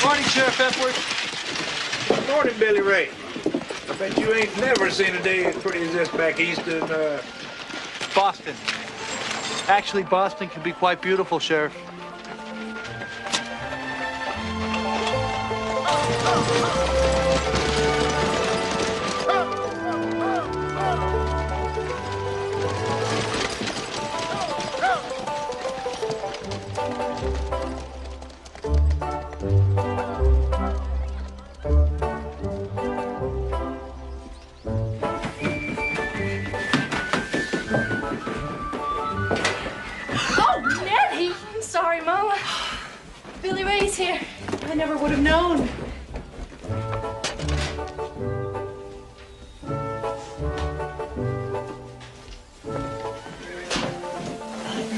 Morning, Sheriff Epworth. Morning, Billy Ray. I bet you ain't never seen a day as pretty as this back east in, Boston. Actually, Boston can be quite beautiful, Sheriff. Sorry, Mama. Billy Ray's here. I never would have known.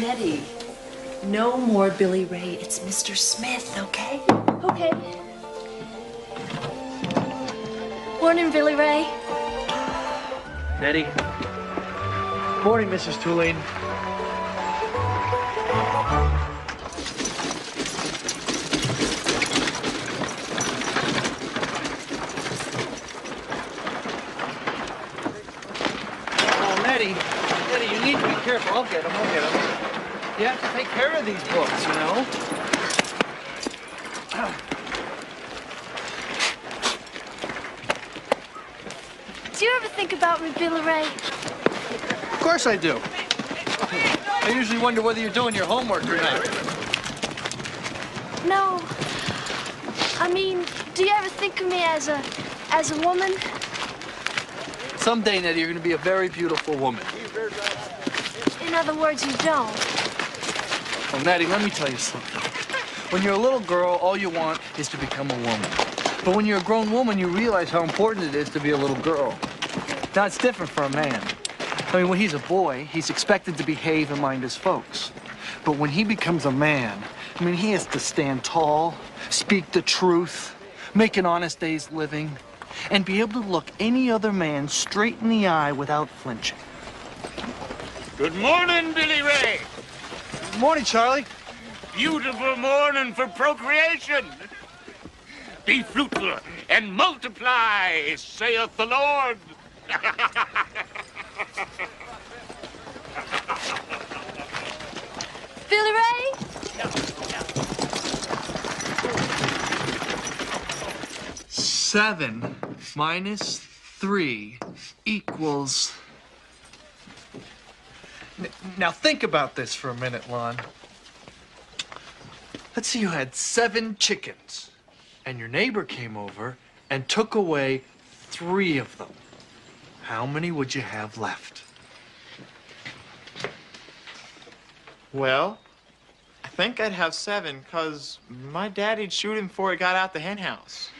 Nettie, no more Billy Ray. It's Mr. Smith, okay? Okay. Morning, Billy Ray. Nettie. Morning, Mrs. Tulane. Nettie, you need to be careful. I'll get them. You have to take care of these books, you know? Do you ever think about me, Billy Ray? Of course I do. I usually wonder whether you're doing your homework or not. No. I mean, do you ever think of me as a woman? Someday, Nettie, you're going to be a very beautiful woman. In other words, you don't. Well, Nettie, let me tell you something. When you're a little girl, all you want is to become a woman. But when you're a grown woman, you realize how important it is to be a little girl. Now, it's different for a man. I mean, when he's a boy, he's expected to behave and mind his folks. But when he becomes a man, I mean, he has to stand tall, speak the truth, make an honest day's living, and be able to look any other man straight in the eye without flinching. Good morning, Billy Ray. Good morning, Charlie. Beautiful morning for procreation. Be fruitful and multiply, saith the Lord. Billy Ray? Seven minus 3 equals... Now think about this for a minute, Lon. Let's say you had 7 chickens, and your neighbor came over and took away 3 of them. How many would you have left? Well, I think I'd have 7, because my daddy'd shoot him before he got out the hen house.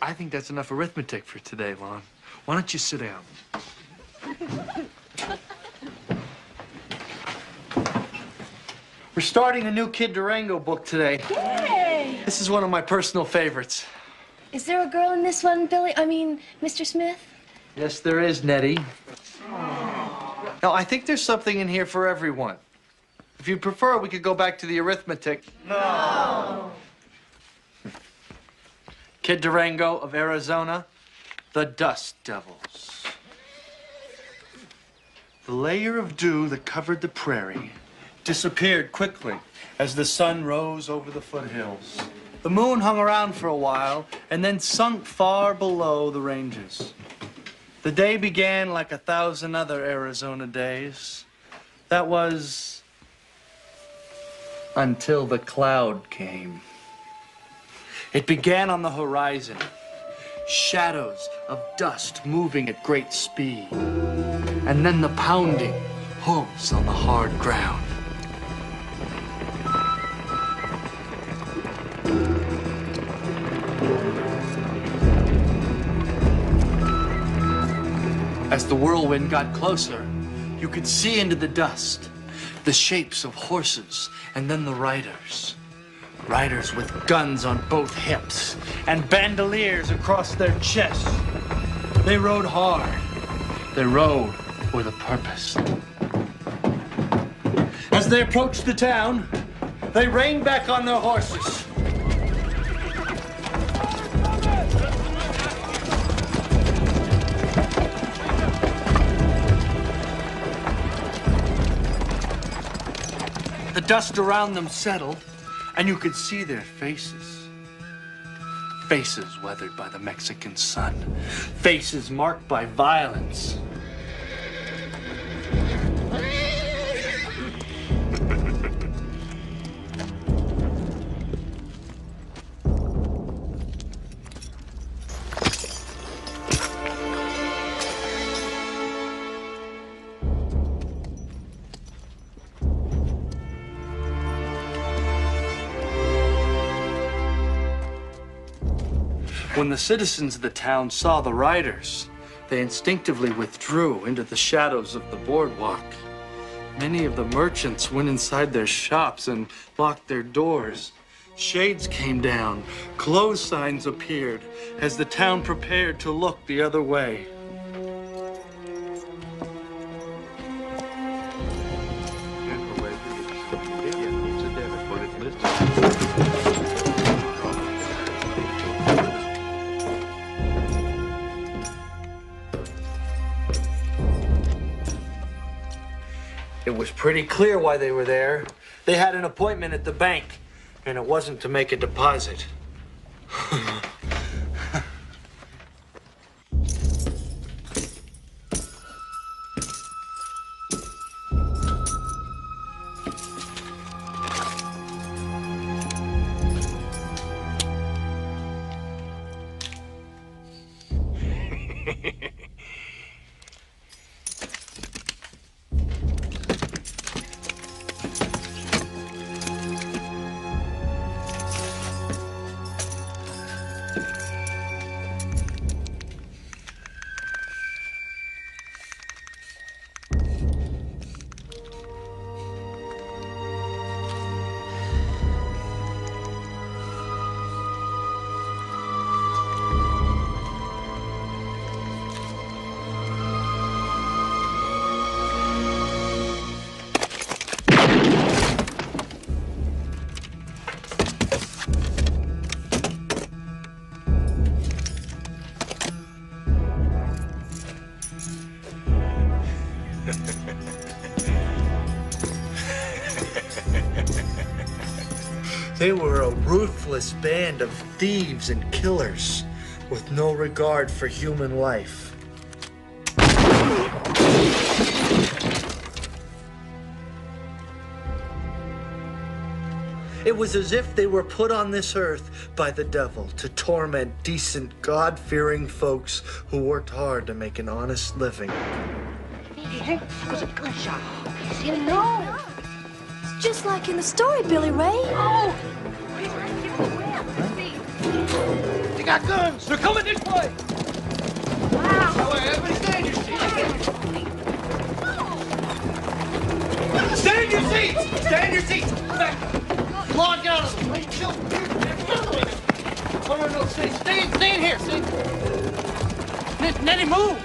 I think that's enough arithmetic for today, Lon. Why don't you sit down? We're starting a new Kid Durango book today. Yay! This is one of my personal favorites. Is there a girl in this one, Mr. Smith? Yes, there is, Nettie. Now, I think there's something in here for everyone. If you prefer, we could go back to the arithmetic. No. Kid Durango of Arizona, the Dust Devils. The layer of dew that covered the prairie disappeared quickly as the sun rose over the foothills. The moon hung around for a while and then sunk far below the ranges. The day began like 1,000 other Arizona days. That was until the cloud came. It began on the horizon, shadows of dust moving at great speed, and then the pounding hooves on the hard ground. As the whirlwind got closer, you could see into the dust the shapes of horses and then the riders. Riders with guns on both hips and bandoliers across their chests. They rode hard. They rode with a purpose. As they approached the town, They reined back on their horses. The dust around them settled, and you could see their faces. Faces weathered by the Mexican sun. Faces marked by violence. When the citizens of the town saw the riders, they instinctively withdrew into the shadows of the boardwalk. Many of the merchants went inside their shops and locked their doors. Shades came down, close signs appeared as the town prepared to look the other way. It was pretty clear why they were there. They had an appointment at the bank, and it wasn't to make a deposit. They were a ruthless band of thieves and killers with no regard for human life. It was as if they were put on this earth by the devil to torment decent, God-fearing folks who worked hard to make an honest living. No. It's just like in the story, Billy Ray. Oh! They got guns. They're coming this way. Wow. Everybody stand your seats. Stand your seats. Stand your seats. Come on, get out of the way. Chill. No. Stay in here. Nettie, move.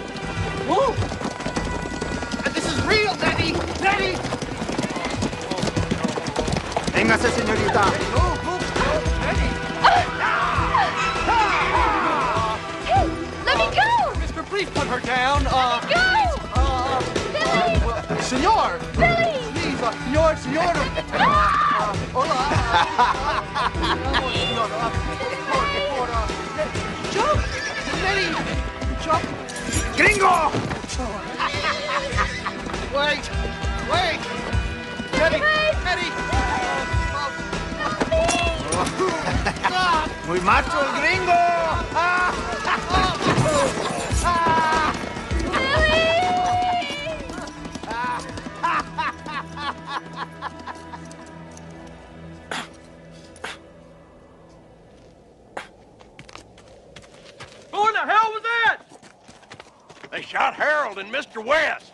This is real, Nettie. Véngase, señorita. Move. Nettie. Hey, let me go! Mister, please put her down. Let me go! Billy! Senor. Billy! Please, senor. Hola. Jump! Nettie! Jump! Gringo! Wait! Nettie! Muy macho el gringo! Who in the hell was that? They shot Harold and Mr. West.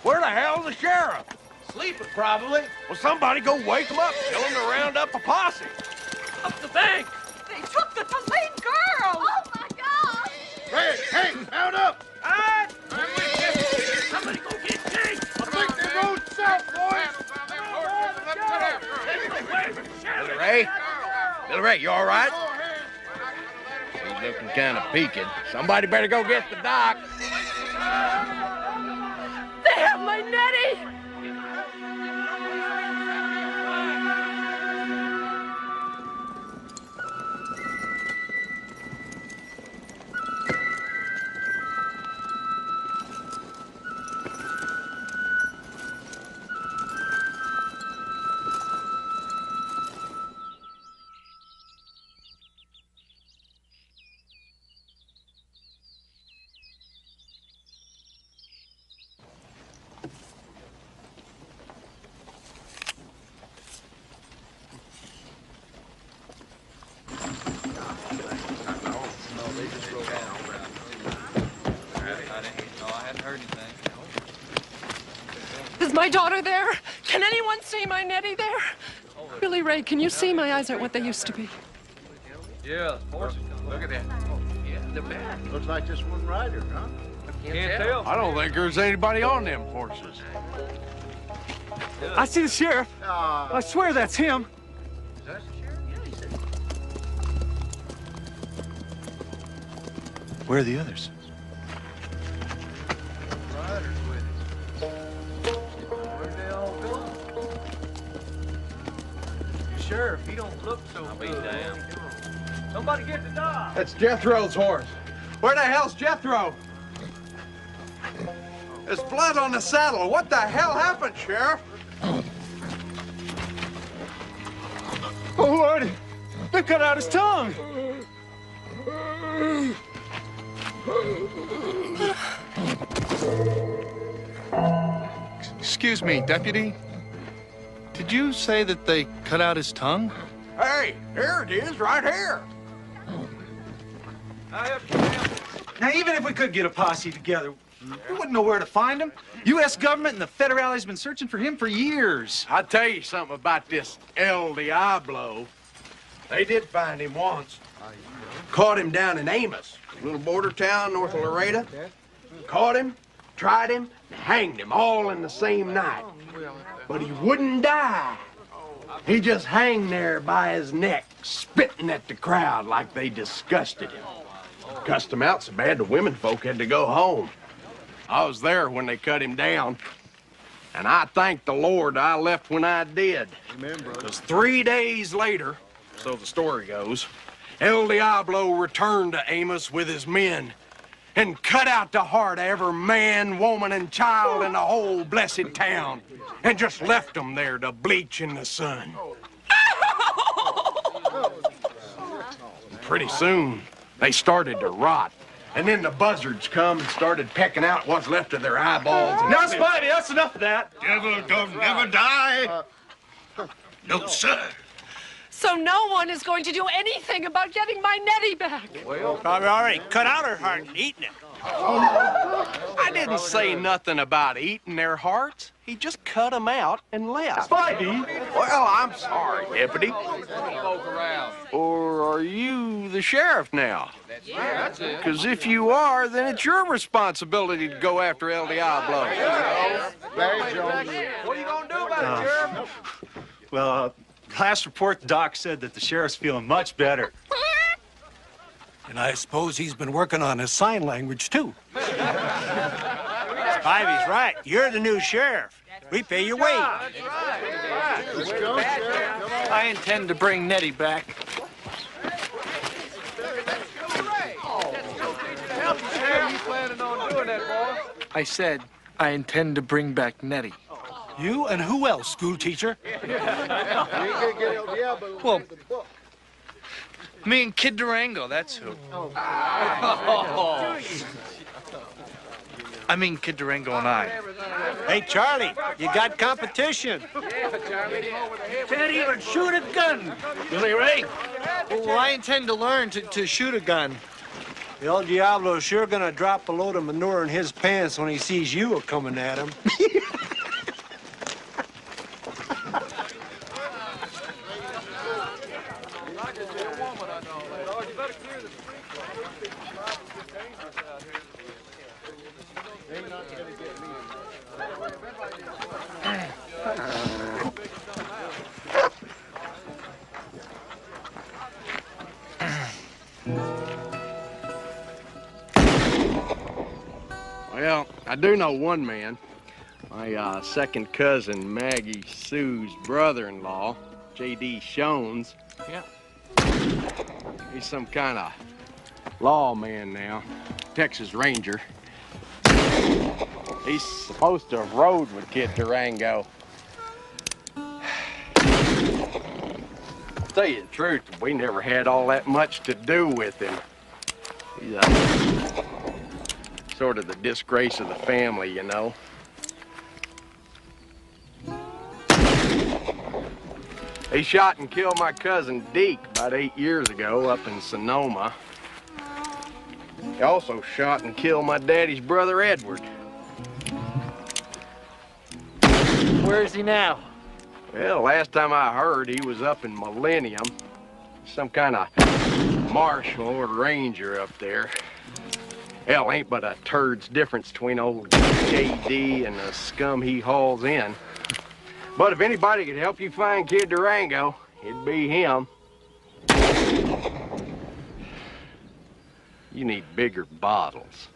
Where the hell's the sheriff? Sleeping, probably. Well, somebody go wake him up. Tell him to round up a posse. Up the bank. They took the Tulane girl! Oh, my God! Hey, mount up. I'm with you. Somebody go get Jake. I think they rode south, boys. Ray? Billy Ray, you all right? He's looking kind of peaked. Somebody better go get the doc. They have my Nettie! Is my daughter there? Can anyone see my Nettie there? Billy Ray, can you see my eyes aren't what they used to be? Yeah, horses. Look at that. Yeah, the back. Looks like just one rider, huh? Can't tell. I don't think there's anybody on them horses. I see the sheriff. I swear that's him. Where are the others? Sheriff, he don't look so good. Somebody get the dog. That's Jethro's horse. Where the hell's Jethro? There's blood on the saddle. What the hell happened, Sheriff? Oh, Lord! They cut out his tongue! Excuse me, deputy. Did you say that they cut out his tongue? Hey, here it is, right here. Now, even if we could get a posse together, we wouldn't know where to find him. U.S. government and the federale's been searching for him for years. I'll tell you something about this El Diablo. They did find him once. Caught him down in Amos, a little border town north of Laredo. Caught him, tried him, and hanged him all in the same night. But he wouldn't die. He just hung there by his neck, spitting at the crowd like they disgusted him. Cussed him out so bad the women folk had to go home. I was there when they cut him down. And I thank the Lord I left when I did. Because 3 days later, so the story goes, El Diablo returned to Amos with his men and cut out the heart of every man, woman, and child in the whole blessed town and just left them there to bleach in the sun. Pretty soon, they started to rot. And then the buzzards come and started pecking out what's left of their eyeballs. Now, Spidey, that's enough of that. Devil don't never die. No, sir. So no one is going to do anything about getting my Nettie back. Probably already cut out her heart and eaten it. I didn't say nothing about eating their hearts. He just cut them out and left. Spidey! Well, I'm sorry, deputy. Or are you the sheriff now? That's it. Because if you are, then it's your responsibility to go after El Diablo. Barry Jones. What are you gonna do about it, Sheriff? Well, last report, the doc said that the sheriff's feeling much better. And I suppose he's been working on his sign language, too. Spivey's right. You're the new sheriff. We pay your wage. Let's go, Sheriff. Come on. I intend to bring Nettie back. I said I intend to bring back Nettie. You and who else, school teacher? We ain't gonna get El Diablo. Well, me and Kid Durango, that's who. I mean Kid Durango and I. Hey, Charlie, you got competition. Can't even shoot a gun. Billy Ray. Well, I intend to learn to shoot a gun. El Diablo's sure gonna drop a load of manure in his pants when he sees you coming at him. Well, I do know one man. My second cousin, Maggie Sue's brother-in-law, J.D. Shones. Yeah. He's some kind of lawman now, Texas Ranger. He's supposed to have rode with Kid Durango. Tell you the truth, we never had all that much to do with him. He's sort of the disgrace of the family, you know. He shot and killed my cousin Deke about 8 years ago up in Sonoma. He also shot and killed my daddy's brother Edward. Where is he now? Well, last time I heard, he was up in Millennium. Some kind of marshal or ranger up there. Hell, ain't but a turd's difference between old J.D. and the scum he hauls in. But if anybody could help you find Kid Durango, it'd be him. You need bigger bottles.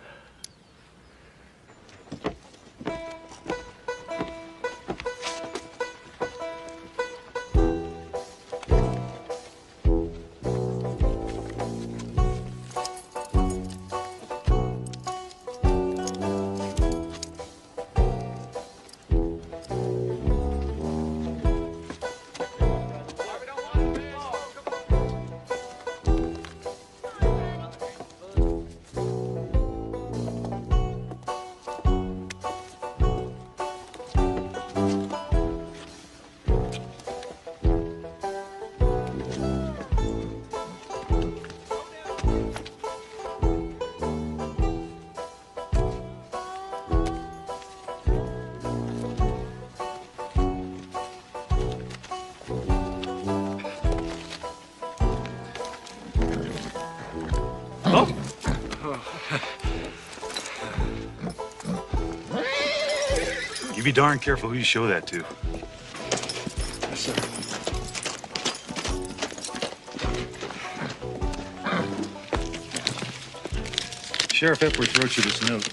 You be darn careful who you show that to. Yes, sir. Sheriff Epworth wrote you this note.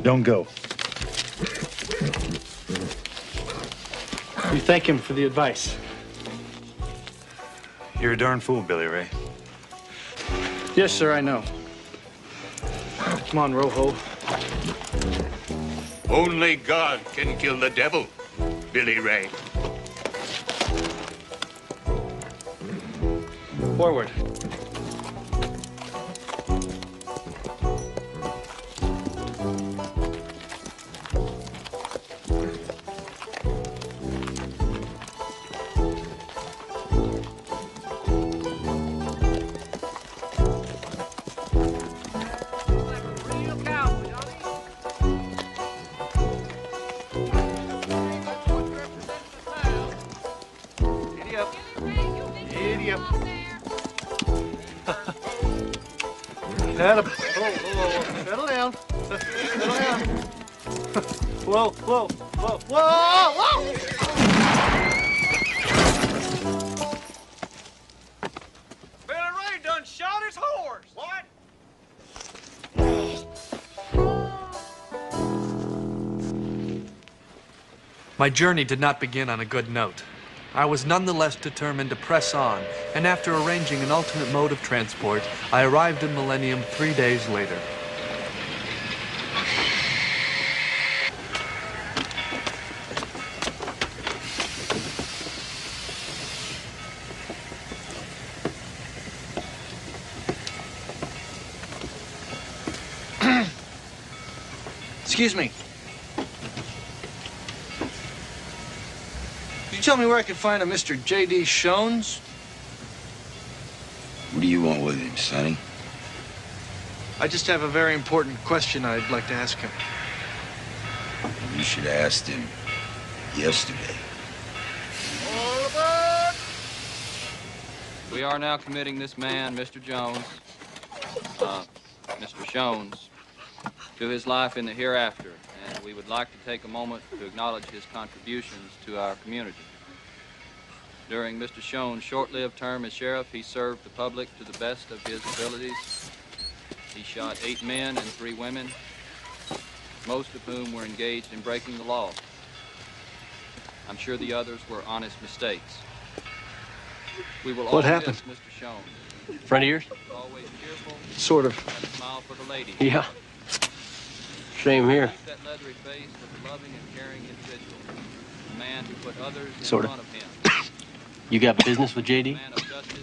Don't go. You thank him for the advice. You're a darn fool, Billy Ray. Yes, sir, I know. Come on, Rojo. Only God can kill the devil, Billy Ray. Forward. Settle down. Settle down. Whoa, whoa, whoa, whoa, whoa! Billy Ray done shot his horse. What? My journey did not begin on a good note. I was nonetheless determined to press on, and after arranging an alternate mode of transport, I arrived in Millennium 3 days later. Excuse me. Could you tell me where I can find a Mr. J.D. Shones? What do you want with him, Sonny? I just have a very important question I'd like to ask him. You should have asked him yesterday. All aboard! We are now committing this man, Mr. Jones, Mr. Shones, to his life in the hereafter, and we would like to take a moment to acknowledge his contributions to our community. During Mr. Shones' short-lived term as sheriff, he served the public to the best of his abilities. He shot 8 men and 3 women, most of whom were engaged in breaking the law. I'm sure the others were honest mistakes. We will What all happened? miss Mr. Schoen. Friend of yours? Always cheerful. Sort of. Had a smile for the ladies. Yeah. Same here. Keep that leathery face with a loving and caring individual. A man who put others in Sort of. front of him. You got business with JD? A man of justice.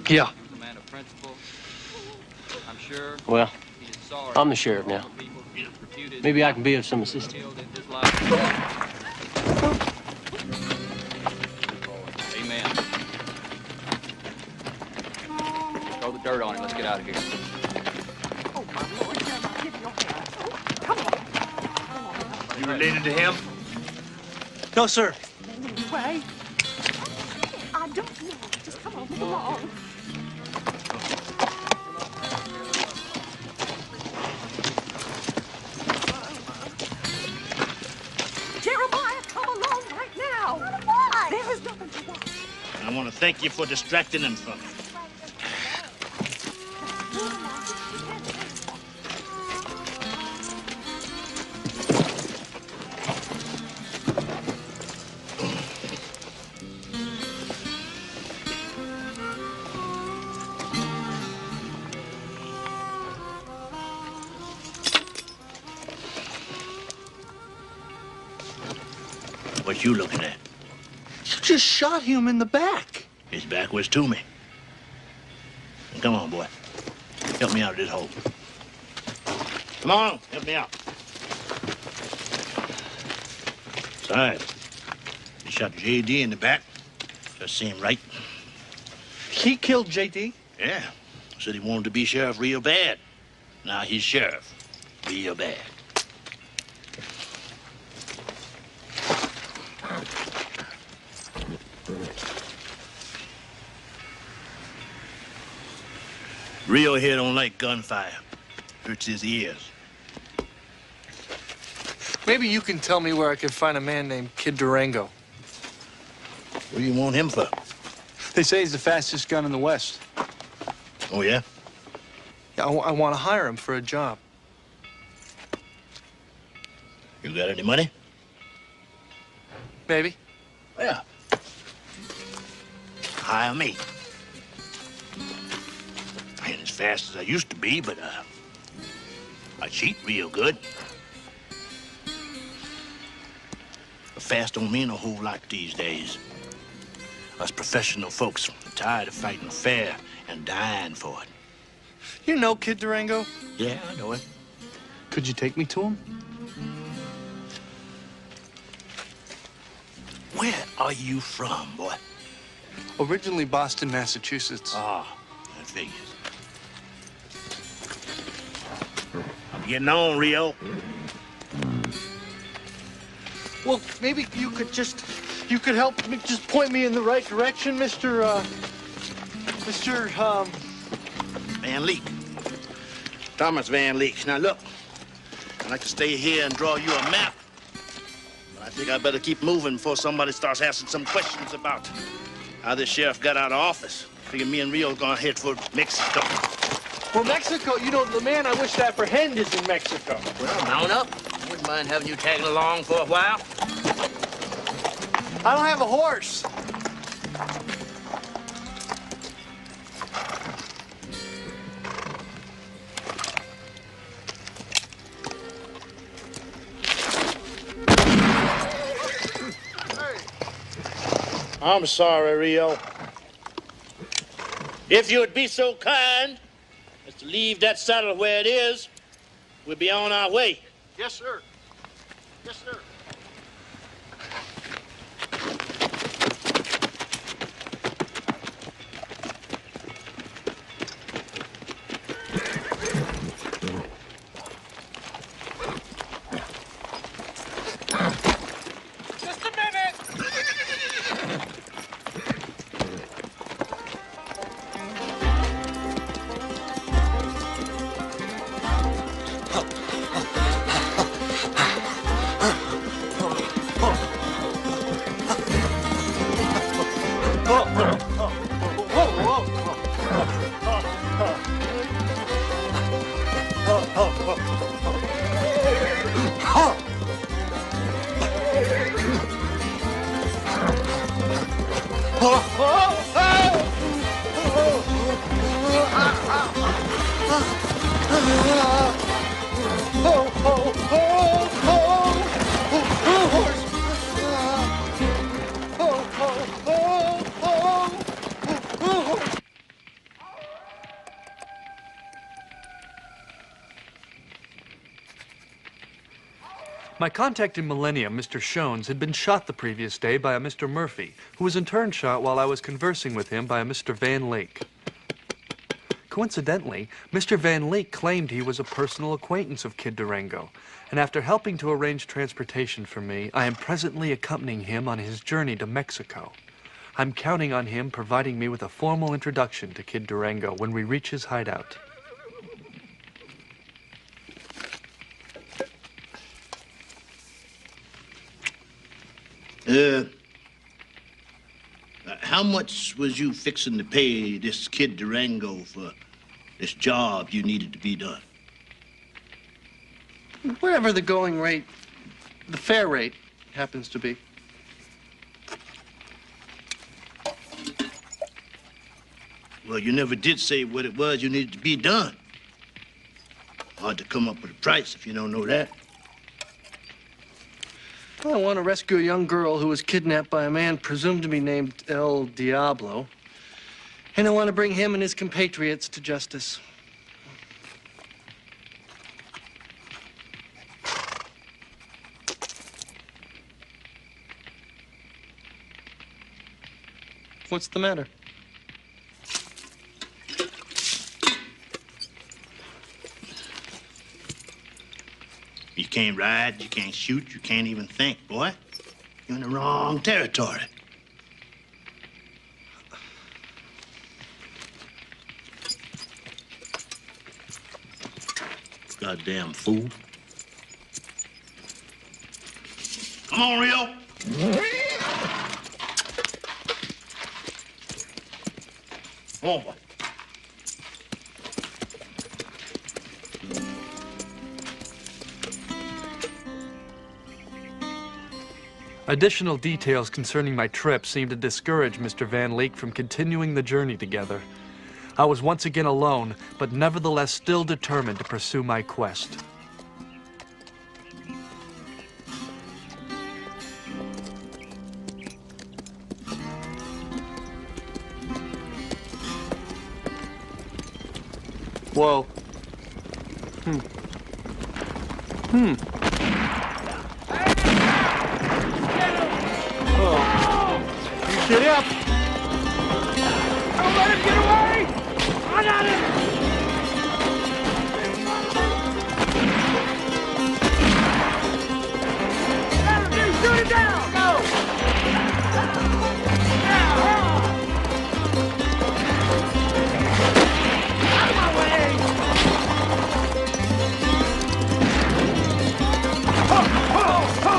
Yeah. A man of principle. I'm sure Well, he is sorry I'm the sheriff now. for people who reputed Maybe I can be of some assistance. killed in his life. Amen. Throw the dirt on him. Let's get out of here. You related to him? No, sir. Way. I don't know. Just come on, come on. Jeremiah, come along right now. What? There is nothing to watch. I want to thank you for distracting him from me. What you looking at? You just shot him in the back. His back was to me. Come on, boy. Help me out of this hole. Come on, help me out. It's all right. He shot J.D. in the back. Just seemed right. He killed J.D.? Yeah. Said he wanted to be sheriff real bad. Now he's sheriff. Real bad. Rio here don't like gunfire. Hurts his ears. Maybe you can tell me where I can find a man named Kid Durango. What do you want him for? They say he's the fastest gun in the West. Oh, yeah? Yeah, I want to hire him for a job. You got any money? Maybe. Yeah. Hire me. I ain't as fast as I used to be, but I cheat real good. But fast don't mean a whole lot these days. Us professional folks are tired of fighting fair and dying for it. You know Kid Durango? Yeah, I know it. Could you take me to him? Where are you from, boy? Originally Boston, Massachusetts. Ah, that figures. I'm getting on, Rio. Well, maybe you could help me, just point me in the right direction, Mr. Van Leek. Thomas Van Leek. Now, look, I'd like to stay here and draw you a map. But I think I better keep moving before somebody starts asking some questions about how this sheriff got out of office. Figure me and Rio are gonna head for Mexico. Well, Mexico, you know, the man I wish to apprehend is in Mexico. Well, mount up. Wouldn't mind having you tagging along for a while. I don't have a horse. I'm sorry, Rio. If you would be so kind as to leave that saddle where it is, we'll be on our way. Yes, sir. Yes, sir. Just a minute! My contact in Millennium, Mr. Shones, had been shot the previous day by a Mr. Murphy, who was in turn shot while I was conversing with him by a Mr. Van Leek. Coincidentally, Mr. Van Leek claimed he was a personal acquaintance of Kid Durango, and after helping to arrange transportation for me, I am presently accompanying him on his journey to Mexico. I'm counting on him providing me with a formal introduction to Kid Durango when we reach his hideout. How much was you fixing to pay this Kid Durango for this job you needed to be done? Whatever the going rate, the fair rate happens to be. Well, you never did say what it was you needed to be done. Hard to come up with a price if you don't know that. I want to rescue a young girl who was kidnapped by a man presumed to be named El Diablo. And I want to bring him and his compatriots to justice. What's the matter? You can't ride, you can't shoot, you can't even think, boy. You're in the wrong territory. Goddamn fool. Come on, Rio. Come on, boy. Additional details concerning my trip seemed to discourage Mr. Van Leek from continuing the journey together. I was once again alone, but nevertheless still determined to pursue my quest. Whoa. Get up! Don't let him get away! I got him! Down, dude, shoot him down! Go! Out of my way! Ho, ho, ho!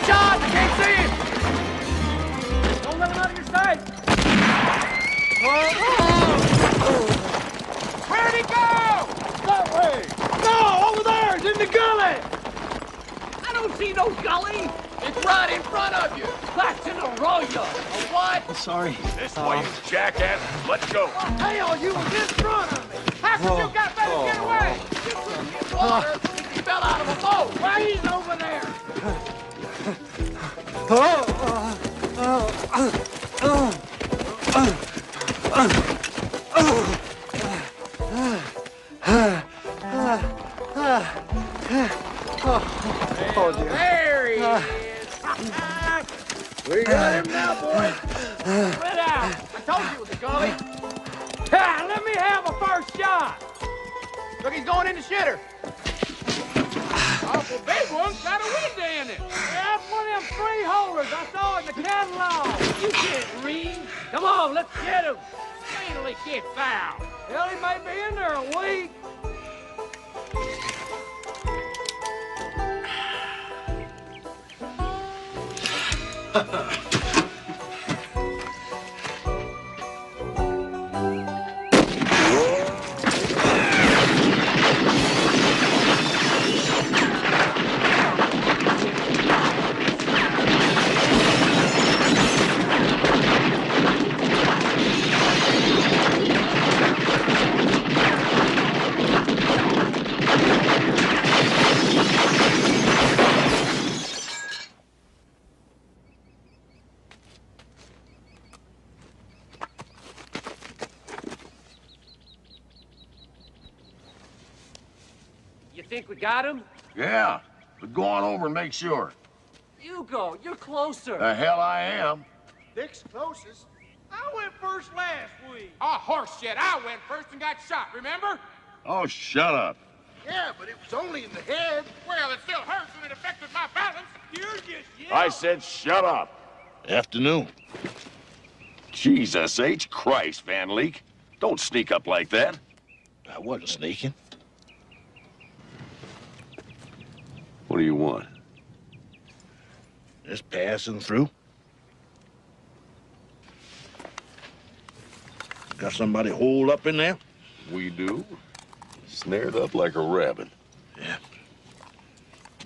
John, I can't see him! Don't let him out of your sight! Where'd he go? That way! No, over there! It's in the gully! I don't see no gully! It's right in front of you! That's an arroyo! A what? I'm sorry. This way, you jackass! Let's go! Hell, you was in front of me! How come you got better get away? You couldn't get water if you fell out of a boat! Why he's over there? There he is! We got him now, boys! Spread out! I told you it was a gully! Let me have a first shot! Look, he's going in the shitter! Awful big one, got a window in it. Yeah, that's one of them freeholders I saw in the catalog. You can't read. Come on, let's get him. Wait till he gets found. Hell, he may be in there a week. You think we got him? Yeah, but go on over and make sure. You go. You're closer. The hell I am. Dick's closest. I went first last week. Oh, horse shit. I went first and got shot, remember? Oh, shut up. Yeah, but it was only in the head. Well, it still hurts and it affected my balance. You're just yelling. I said shut up. Afternoon. Jesus H. Christ, Van Leek. Don't sneak up like that. I wasn't sneaking. What do you want? Just passing through. Got somebody holed up in there? We do. Snared up like a rabbit. Yeah.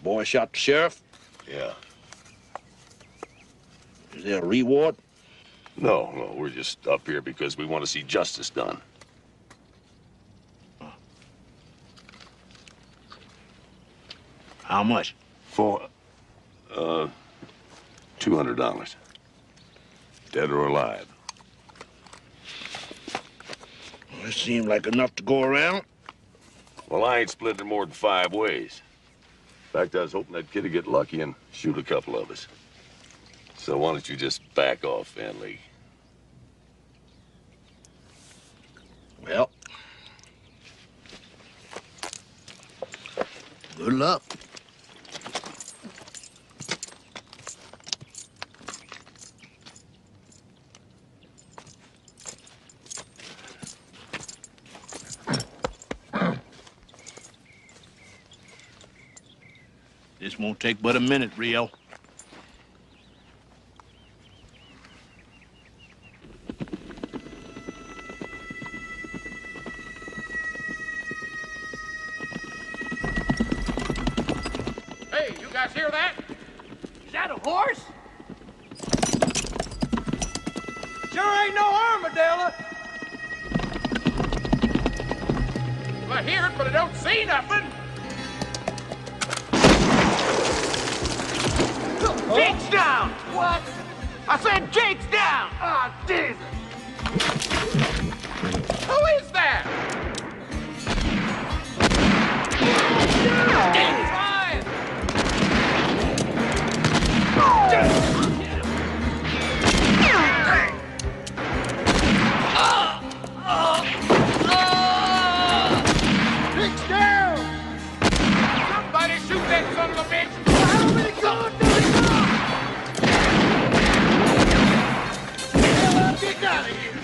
Boy shot the sheriff? Yeah. Is there a reward? No, we're just up here because we want to see justice done. How much? For, $200. Dead or alive. Well, it seemed like enough to go around. Well, I ain't splitting it more than 5 ways. In fact, I was hoping that kid'd get lucky and shoot a couple of us. So why don't you just back off, Van Leek? Well, good luck. This won't take but a minute, Rio. Hey, you guys hear that? Is that a horse? Sure ain't no armadillo. Well, I hear it, but I don't see nothing. Jake's down! What? I said Jake's down! Ah, Jesus! Who is that? Jake's fine! Dick's down! Somebody shoot that son of a bitch! How many guns do we got? Hell up, get out of here!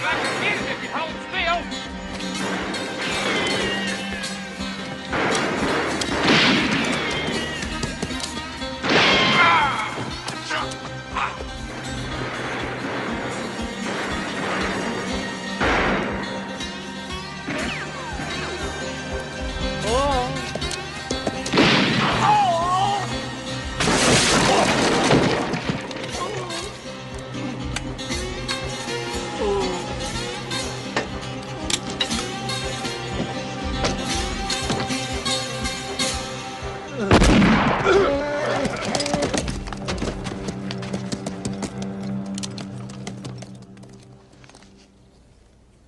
I can get him if you hold still.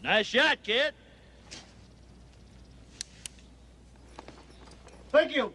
Nice shot, kid. Thank you.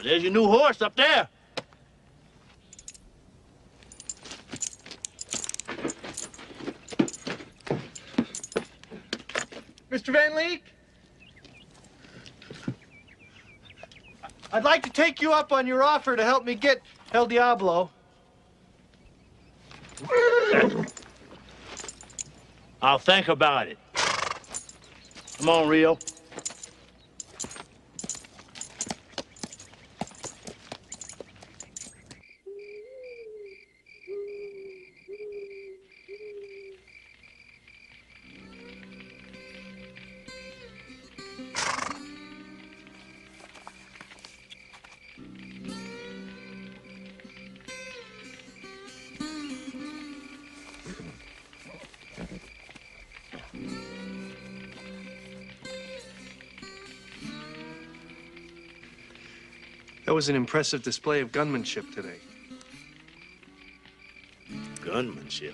There's your new horse up there. Mr. Van Leek? I'd like to take you up on your offer to help me get El Diablo. I'll think about it. Come on, Rio. That was an impressive display of gunmanship today. Gunmanship?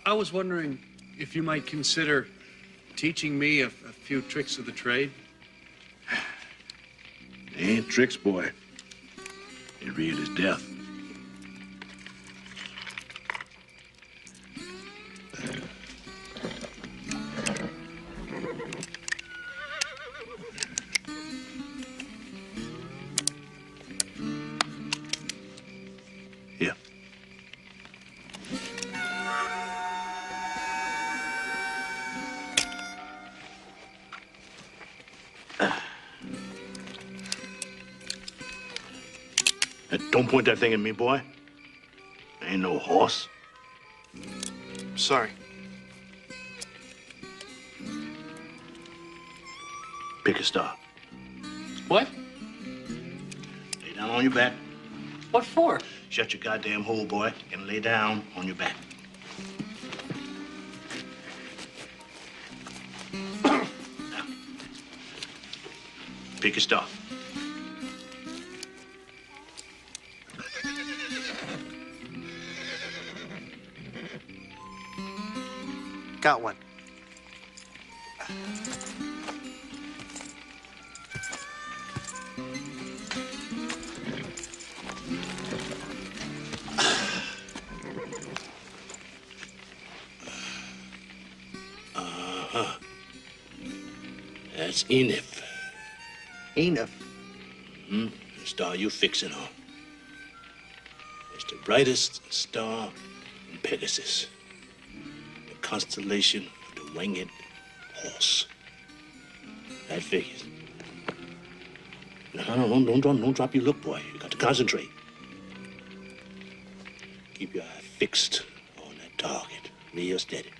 I was wondering if you might consider teaching me a few tricks of the trade. They ain't tricks, boy. They're real as death. Here. Don't point that thing at me, boy. I ain't no horse. Sorry. Pick a star. What? Lay down on your back. What for? Shut your goddamn hole, boy, and lay down on your back. Now, pick a star. Got one. Uh-huh. That's Enif. Enif? Hmm? The star you fixing on. It's the brightest star in Pegasus. The constellation of the winged horse. That figures. No, don't drop your look, boy. You got to concentrate. Keep your eye fixed on that target. Real steady.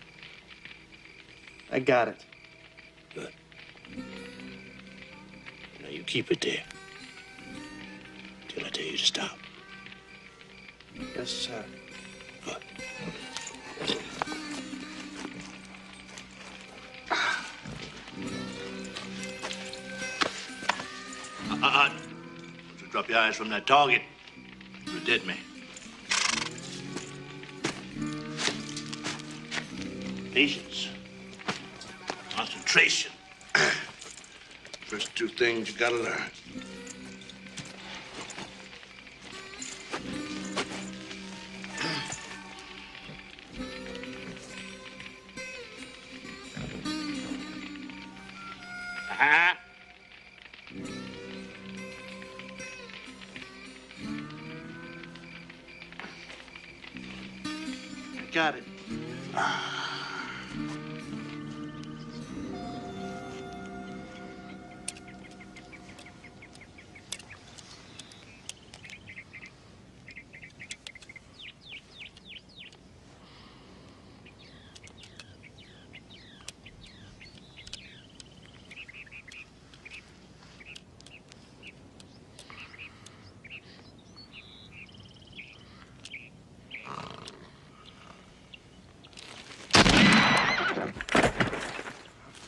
I got it. Good. Now you keep it there. Till I tell you to stop. Yes, sir. Good. Don't you drop your eyes from that target. You're a dead man. Patience. Concentration. First two things you gotta learn. Uh-huh. Got it.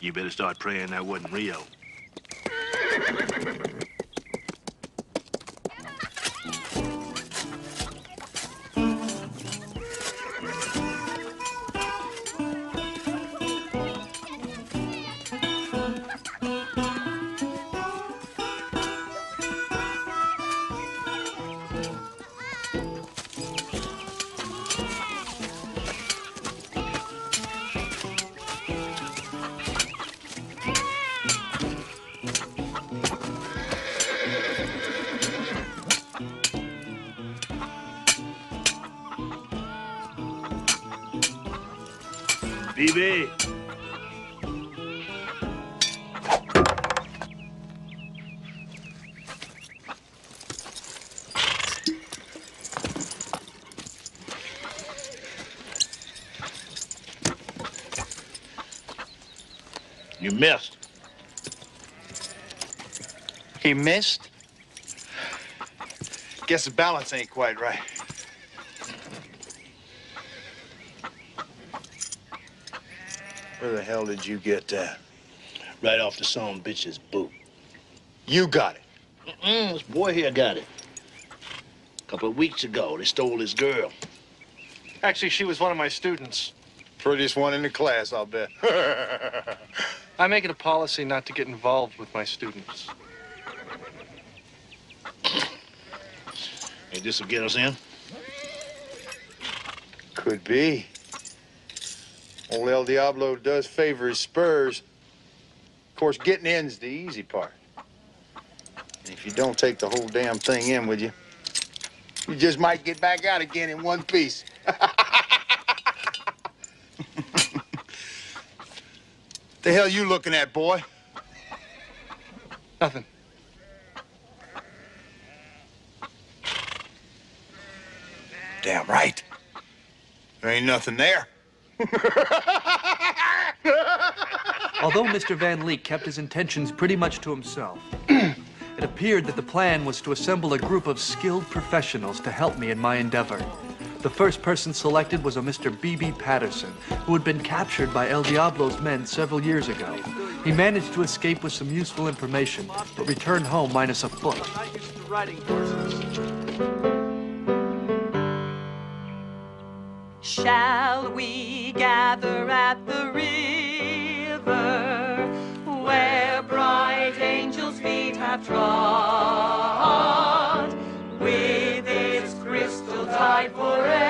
You better start praying that wasn't Rio. BB. You missed. He missed? Guess the balance ain't quite right. Where the hell did you get that? Right off the son bitch's boot. You got it. This boy here got it. A couple of weeks ago, they stole this girl. Actually, she was one of my students. Prettiest one in the class, I'll bet. I make it a policy not to get involved with my students. Hey, this'll get us in? Could be. Old El Diablo does favor his spurs. Of course, getting in's the easy part. And if you don't take the whole damn thing in with you, you just might get back out again in one piece. The hell you looking at, boy? Nothing. Damn right. There ain't nothing there. Although Mr. Van Leek kept his intentions pretty much to himself, it appeared that the plan was to assemble a group of skilled professionals to help me in my endeavor. The first person selected was a Mr. B.B. Patterson, who had been captured by El Diablo's men several years ago. He managed to escape with some useful information, but returned home minus a foot. Not used to riding horses. Shall we gather at the river where bright angels' feet have trod, with its crystal tide forever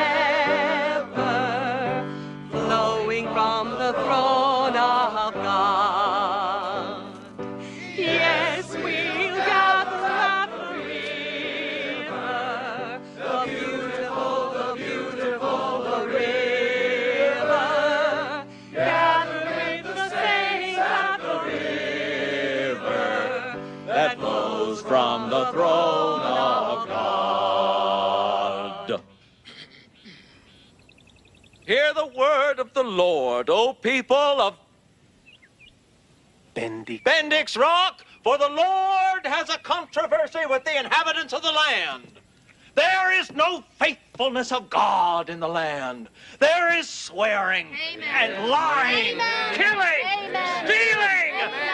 flowing from the throne of God? Yes, we'll gather at the river, the beautiful, the beautiful, the river, gather with the saints at the river that flows from the throne of God. Hear the word of the Lord, O people of Bendix Rock, for the Lord has a controversy with the inhabitants of the land. There is no faithfulness of God in the land. There is swearing and lying, killing, stealing,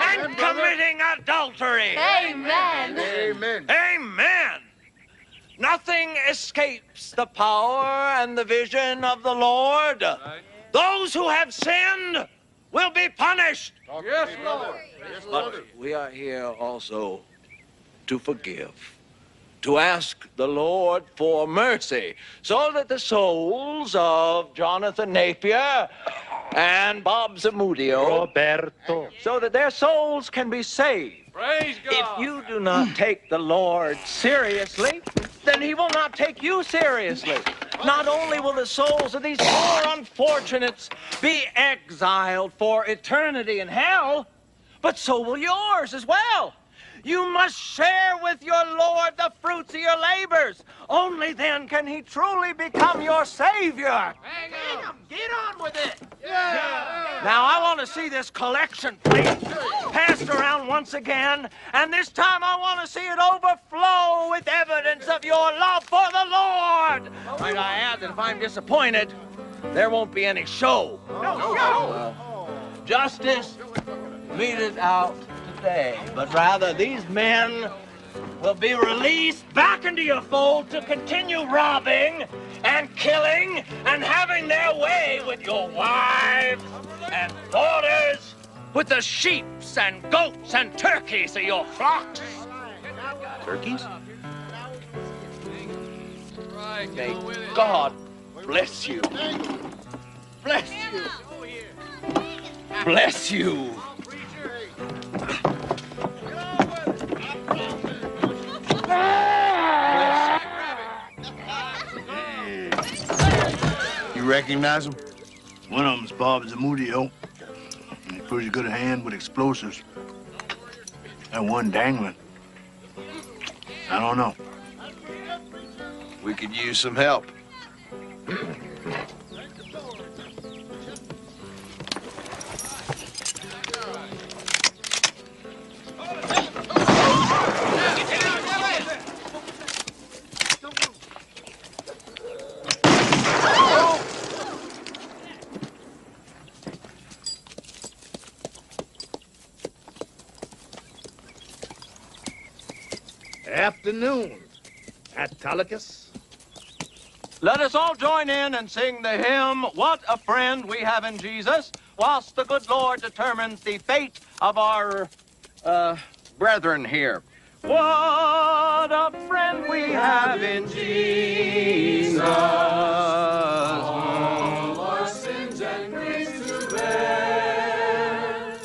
and committing adultery. Amen. Amen. Amen. Nothing escapes the power and the vision of the Lord. Those who have sinned will be punished. Yes, Lord. Yes, Lord. But we are here also to forgive, to ask the Lord for mercy, so that the souls of Jonathan Napier and Bob Zamudio, Roberto, so that their souls can be saved. Praise God. If you do not take the Lord seriously, then he will not take you seriously. Not only will the souls of these poor unfortunates be exiled for eternity in hell, but so will yours as well. You must share with your Lord the fruits of your labors. Only then can he truly become your Savior. Hang on. Get on with it. Yeah. Now, I want to see this collection plate passed around once again, and this time I want to see it overflow with evidence of your love for the Lord. Might I add that if I'm disappointed, there won't be any show. No show. Justice meted out today, but rather these men will be released back into your fold to continue robbing and killing and having their way with your wives and daughters, with the sheeps and goats and turkeys of your flocks. Turkeys? May God bless you. Bless you. Bless you. You recognize him? One of them's Bob Zamudio. And he's pretty good at hand with explosives. That one dangling. I don't know. We could use some help. Afternoon, Autolycus. Let us all join in and sing the hymn, What a Friend We Have in Jesus, whilst the good Lord determines the fate of our, brethren here. What a friend we have in Jesus. All our sins and griefs to bear.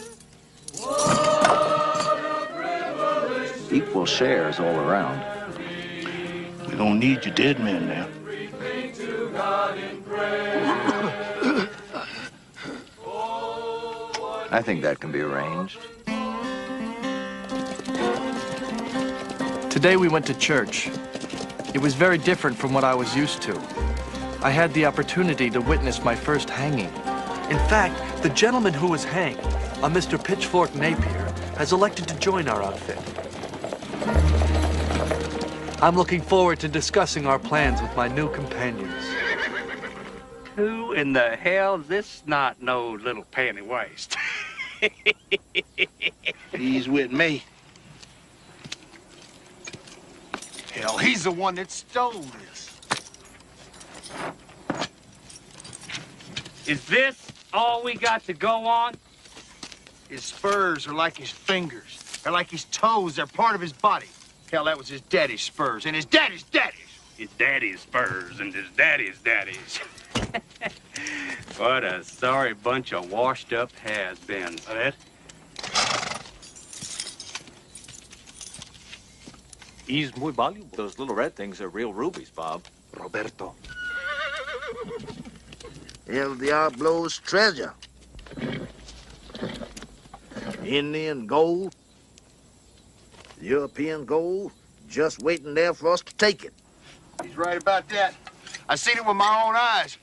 What a privilege. Equal shares all around. We don't need your dead men now. To God in prayer. I think that can be arranged. Today we went to church. It was very different from what I was used to. I had the opportunity to witness my first hanging. In fact, the gentleman who was hanged, a Mr. Pitchfork Napier, has elected to join our outfit. I'm looking forward to discussing our plans with my new companions. Who in the hell's this snot-nosed little panty waist? He's with me. Hell, he's the one that stole this. Is this all we got to go on? His spurs are like his fingers. They're like his toes. They're part of his body. Hell, that was his daddy's spurs, and his daddy's daddy's. His daddy's spurs and his daddy's daddies. What a sorry bunch of washed-up has-beens, Ed. He's muy valuable. Those little red things are real rubies, Bob. Roberto. El Diablo's treasure. Indian gold, European gold, just waiting there for us to take it. He's right about that. I seen it with my own eyes.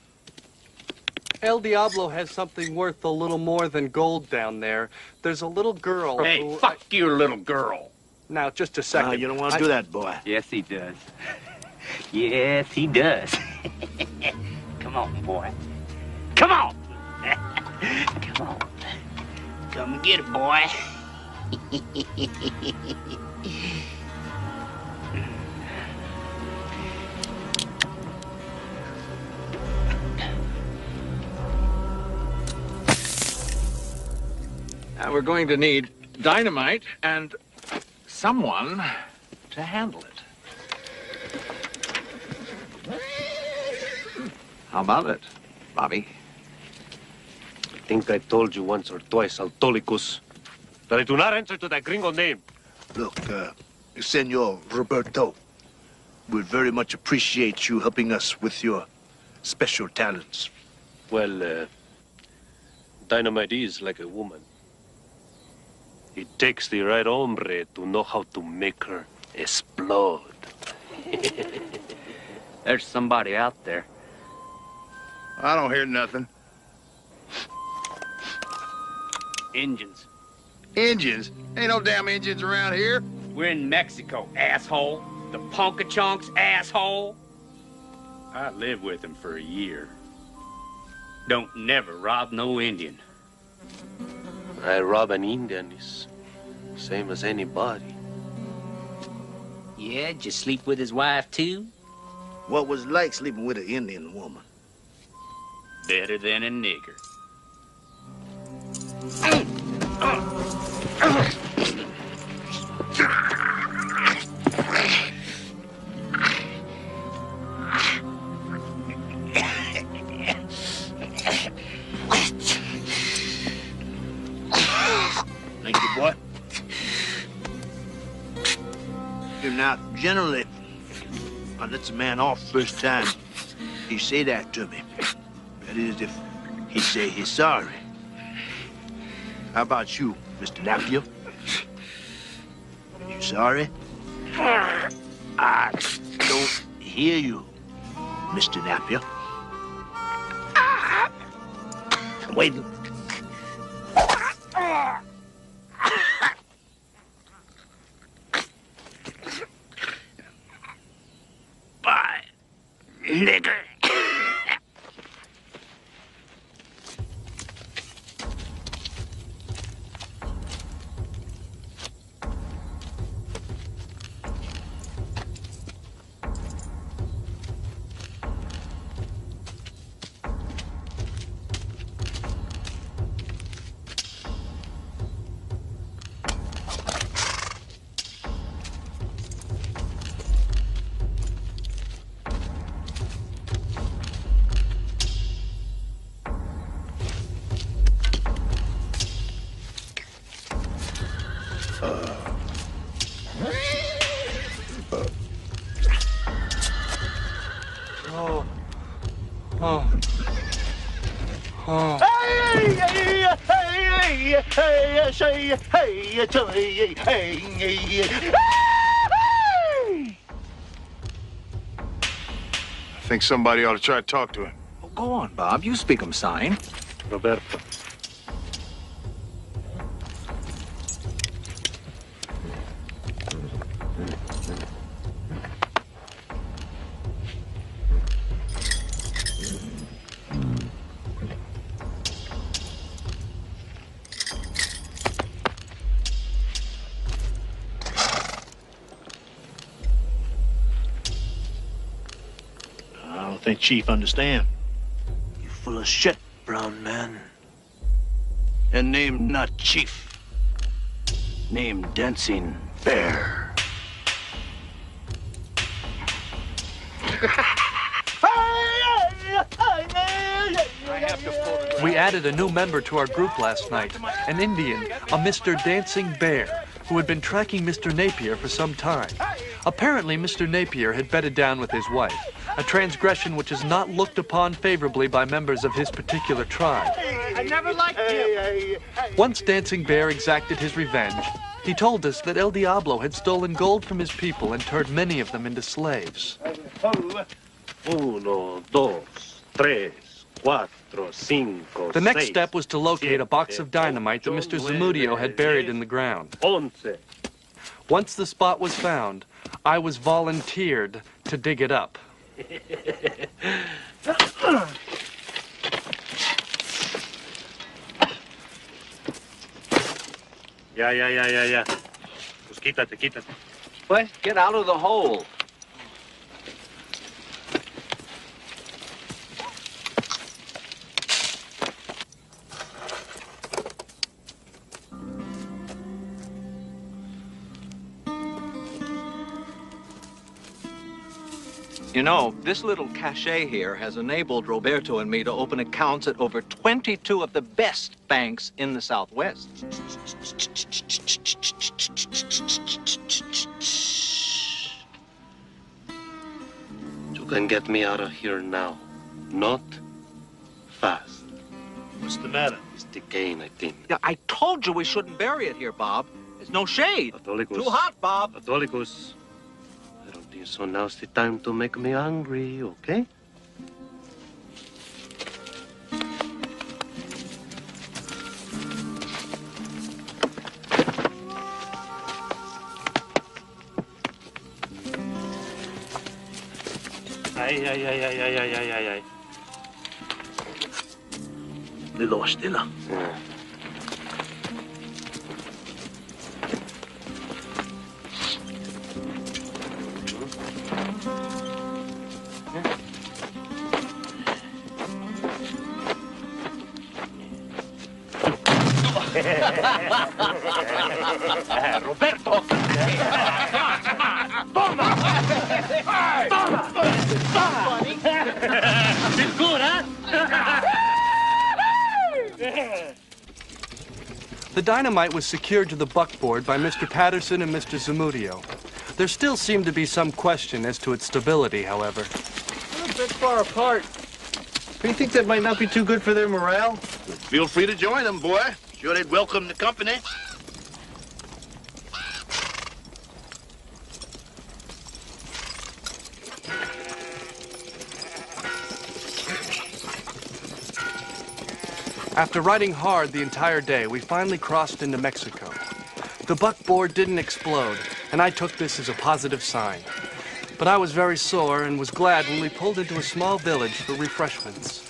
El Diablo has something worth a little more than gold down there. There's a little girl Hey, who... fuck you, little girl. Now, just a second. You don't want to do that, boy. Yes, he does. Yes, he does. Come on, boy. Come on. Come on. Come get it, boy. Now we're going to need dynamite and someone to handle it. How about it, Bobby? I think I told you once or twice, Autolycus, that I do not answer to that gringo name. Look, Senor Roberto, we'd very much appreciate you helping us with your special talents. Well, dynamite is like a woman. It takes the right hombre to know how to make her explode. There's somebody out there. I don't hear nothing. Injuns. Injuns? Ain't no damn Injuns around here. We're in Mexico, asshole. The Poncachonks, asshole. I lived with him for a year. Don't never rob no Indian. I rob an Indian is same as anybody. Yeah, did you sleep with his wife, too? What was it like sleeping with an Indian woman? Better than a nigger. Thank you, boy. Now, generally, I let a man off first time he say that to me. That is, if He say he's sorry. How about you, Mr. Napier? You sorry? I don't hear you, Mr. Napier. Wait. Bye, nigger. I think somebody ought to try to talk to him. Well, go on, Bob. You speak 'em sign. Roberto. I don't think Chief understand. You full of shit, brown man. And name not Chief. Name Dancing Bear. We added a new member to our group last night, an Indian, a Mr. Dancing Bear, who had been tracking Mr. Napier for some time. Apparently, Mr. Napier had bedded down with his wife, a transgression which is not looked upon favorably by members of his particular tribe. I never liked him. Once Dancing Bear exacted his revenge, he told us that El Diablo had stolen gold from his people and turned many of them into slaves. Uno, dos, tres, cuatro, cinco, The next seis, step was to locate a box of dynamite that Mr. Zamudio had buried in the ground. Once the spot was found, I was volunteered to dig it up. Ya. Pues quítate. What? Get out of the hole. You know, this little cachet here has enabled Roberto and me to open accounts at over 22 of the best banks in the Southwest. You can get me out of here now. Not fast. What's the matter? It's decaying, I think. Yeah, I told you we shouldn't bury it here, Bob. There's no shade. Catholicos. Too hot, Bob. Catholicos. I don't think so. Now's the time to make me angry, okay? Ay. Little stiller. Yeah. Roberto! Toma! It's good, huh? The dynamite was secured to the buckboard by Mr. Patterson and Mr. Zamudio. There still seemed to be some question as to its stability, however. We're a bit far apart. Do you think that might not be too good for their morale? Feel free to join them, boy. Sure they'd welcome the company. After riding hard the entire day, we finally crossed into Mexico. The buckboard didn't explode, and I took this as a positive sign. But I was very sore and was glad when we pulled into a small village for refreshments.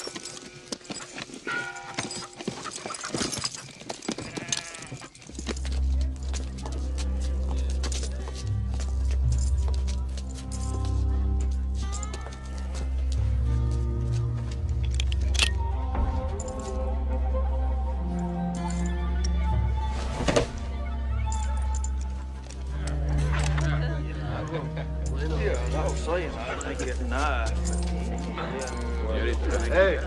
Hey,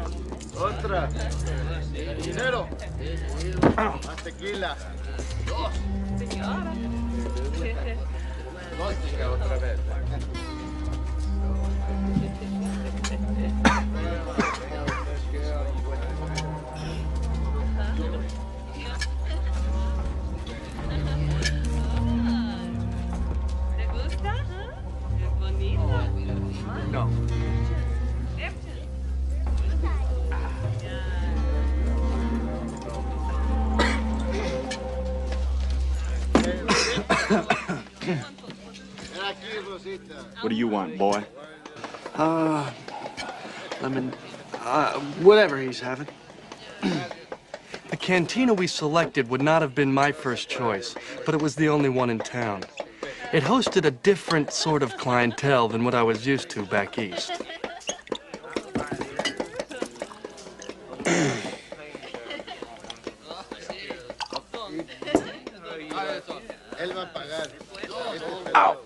otra. Dinero. Más tequila. Dos. Otra vez. ¿Te gusta? Es bonita. No. What do you want, boy? Lemon, whatever he's having. The cantina we selected would not have been my first choice, but it was the only one in town. It hosted a different sort of clientele than what I was used to back east. Ow.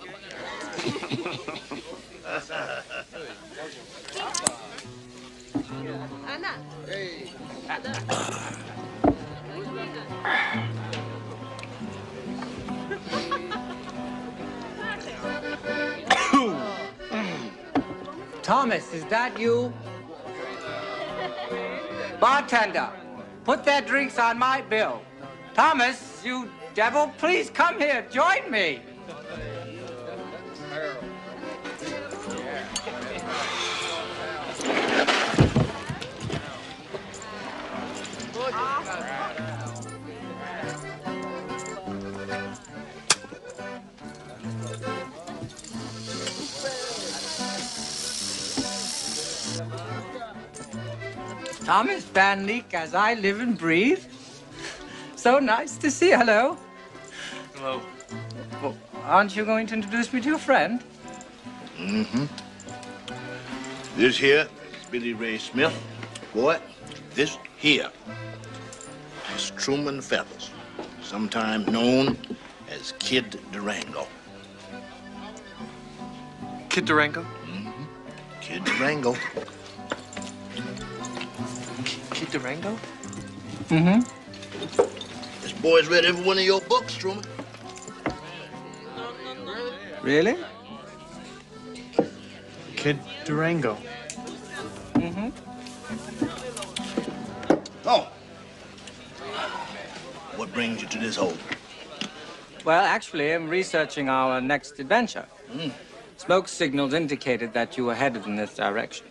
Thomas, is that you? Bartender, put their drinks on my bill. Thomas, you devil, please come here, join me. Thomas Van Leek, as I live and breathe. So nice to see you. Hello. Hello. Well, aren't you going to introduce me to your friend? Mm-hmm. This here is Billy Ray Smith. Boy, this here is Truman Feathers, sometimes known as Kid Durango. Kid Durango? Mm-hmm. Kid Durango. Kid Durango? Mm-hmm. This boy's read every one of your books, Truman. Really? Kid Durango. Mm-hmm. Oh. What brings you to this hole? Well, actually, I'm researching our next adventure. Mm. Smoke signals indicated that you were headed in this direction.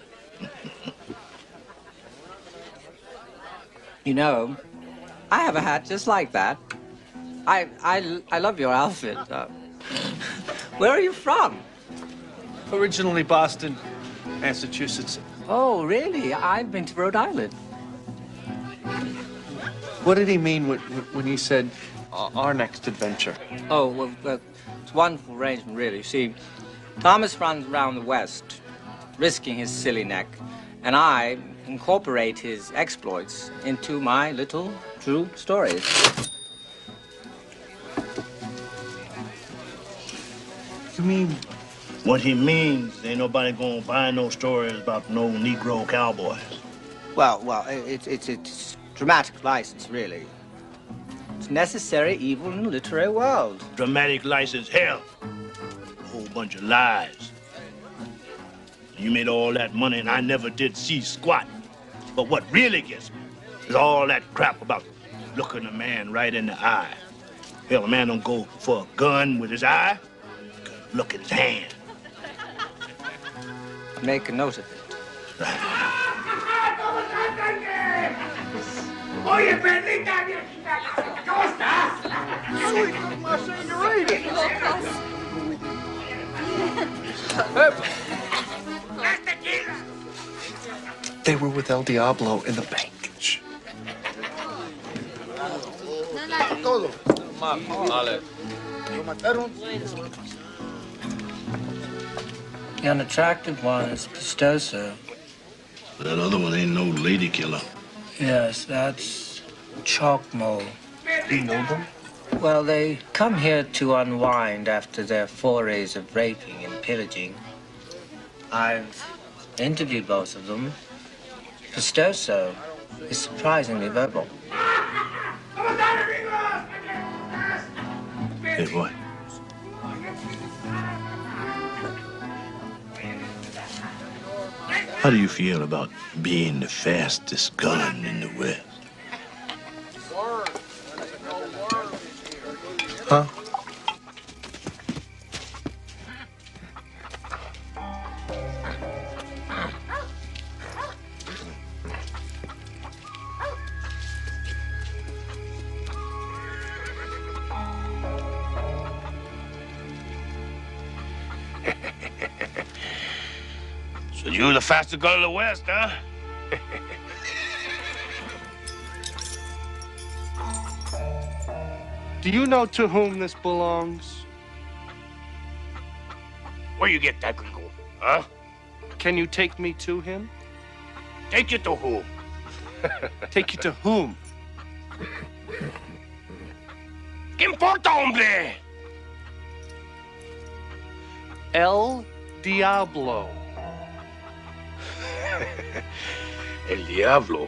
You know, I have a hat just like that. I love your outfit. Where are you from? Originally Boston, Massachusetts. Oh, really? I've been to Rhode Island. What did he mean when he said our next adventure? Oh, well, it's a wonderful arrangement, really. See, Thomas runs around the West, risking his silly neck, and I incorporate his exploits into my little true stories. You mean? What he means, ain't nobody gonna buy no stories about no Negro cowboys. Well, it's dramatic license, really. It's necessary evil in the literary world. Dramatic license, hell. A whole bunch of lies. You made all that money and I never did see squat. But what really gets me is all that crap about looking a man right in the eye. Hell, a man don't go for a gun with his eye. Look at his hand. Make a note of it. Oye, perdita viejita, ¿cómo estás? Soy más señorita. They were with El Diablo in the bank. The unattractive one is Pistoso. That other one ain't no lady killer. Yes, that's Chalkmo. You know them? Well, they come here to unwind after their forays of raping and pillaging. I've interviewed both of them. Pistoso is surprisingly verbal. Hey, boy. How do you feel about being the fastest gun in the West? Huh? So you the fastest gun in the West, huh? Do you know to whom this belongs? Where you get that gringo, huh? Can you take me to him? Take you to who? Take you to whom? ¿Qué importa, hombre? El Diablo. El Diablo.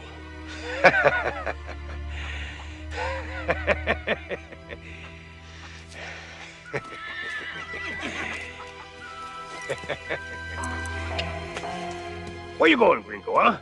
Where you going, gringo, huh?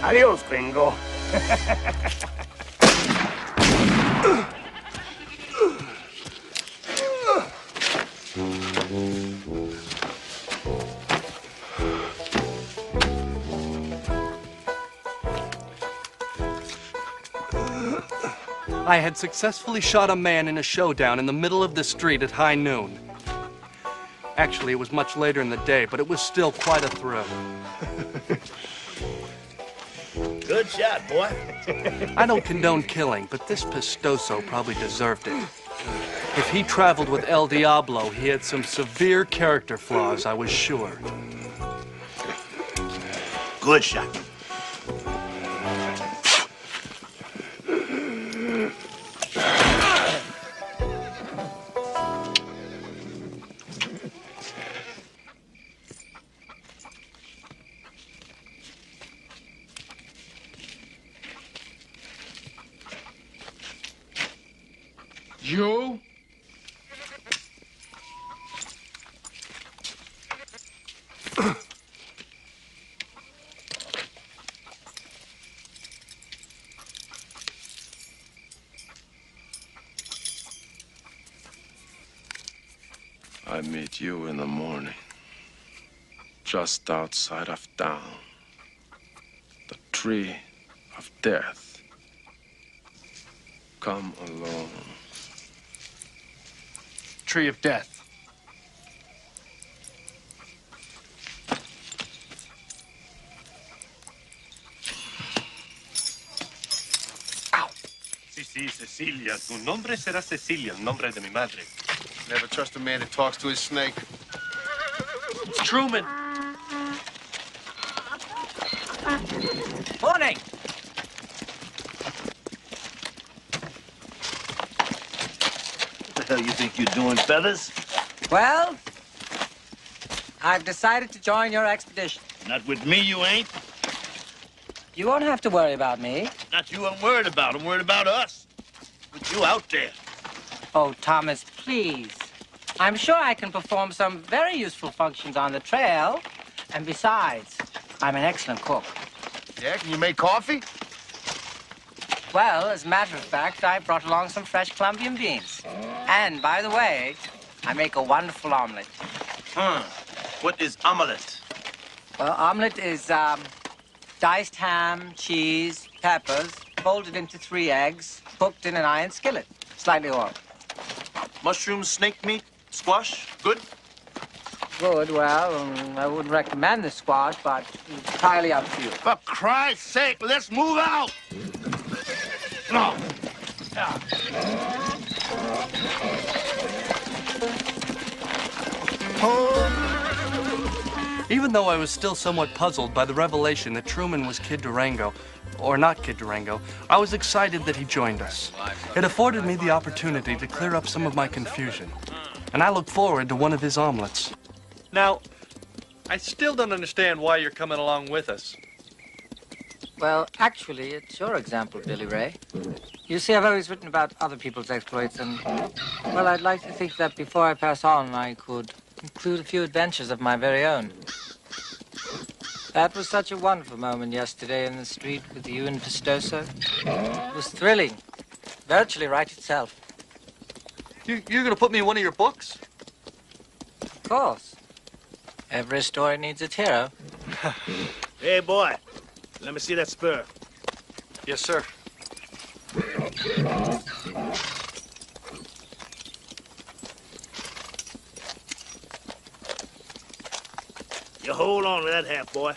Adios, gringo. I had successfully shot a man in a showdown in the middle of the street at high noon. Actually, it was much later in the day, but it was still quite a thrill. Good shot, boy. I don't condone killing, but this Pistoso probably deserved it. If he traveled with El Diablo, he had some severe character flaws, I was sure. Good shot. You? I meet you in the morning, just outside of town. The tree of death. Come alone. Tree of death. Sí, Cecilia. Tu nombre será Cecilia, el nombre de mi madre. Never trust a man that talks to his snake. It's Truman. Morning. What the hell you think you're doing, Feathers? Well, I've decided to join your expedition. Not with me, you ain't. You won't have to worry about me. Not you I'm worried about. I'm worried about us. With you out there. Oh, Thomas, please. I'm sure I can perform some very useful functions on the trail. And besides, I'm an excellent cook. Yeah, can you make coffee? Well, as a matter of fact, I brought along some fresh Colombian beans. And, by the way, I make a wonderful omelet. What is omelette? Well, omelet is diced ham, cheese, peppers, folded into 3 eggs, cooked in an iron skillet, slightly oiled. Mushroom, snake meat, squash, good? Good, well, I wouldn't recommend the squash, but it's entirely up to you. For Christ's sake, let's move out! No. Even though I was still somewhat puzzled by the revelation that Truman was Kid Durango, or not Kid Durango, I was excited that he joined us. It afforded me the opportunity to clear up some of my confusion, and I look forward to one of his omelets. Now, I still don't understand why you're coming along with us. Well, actually, it's your example, Billy Ray. You see, I've always written about other people's exploits, and, well, I'd like to think that before I pass on, I could include a few adventures of my very own. That was such a wonderful moment yesterday in the street with you and Pistoso. It was thrilling. Virtually right itself. You're gonna put me in one of your books? Of course. Every story needs its hero. Hey, boy. Let me see that spur. Yes, sir. You hold on to that hat, boy.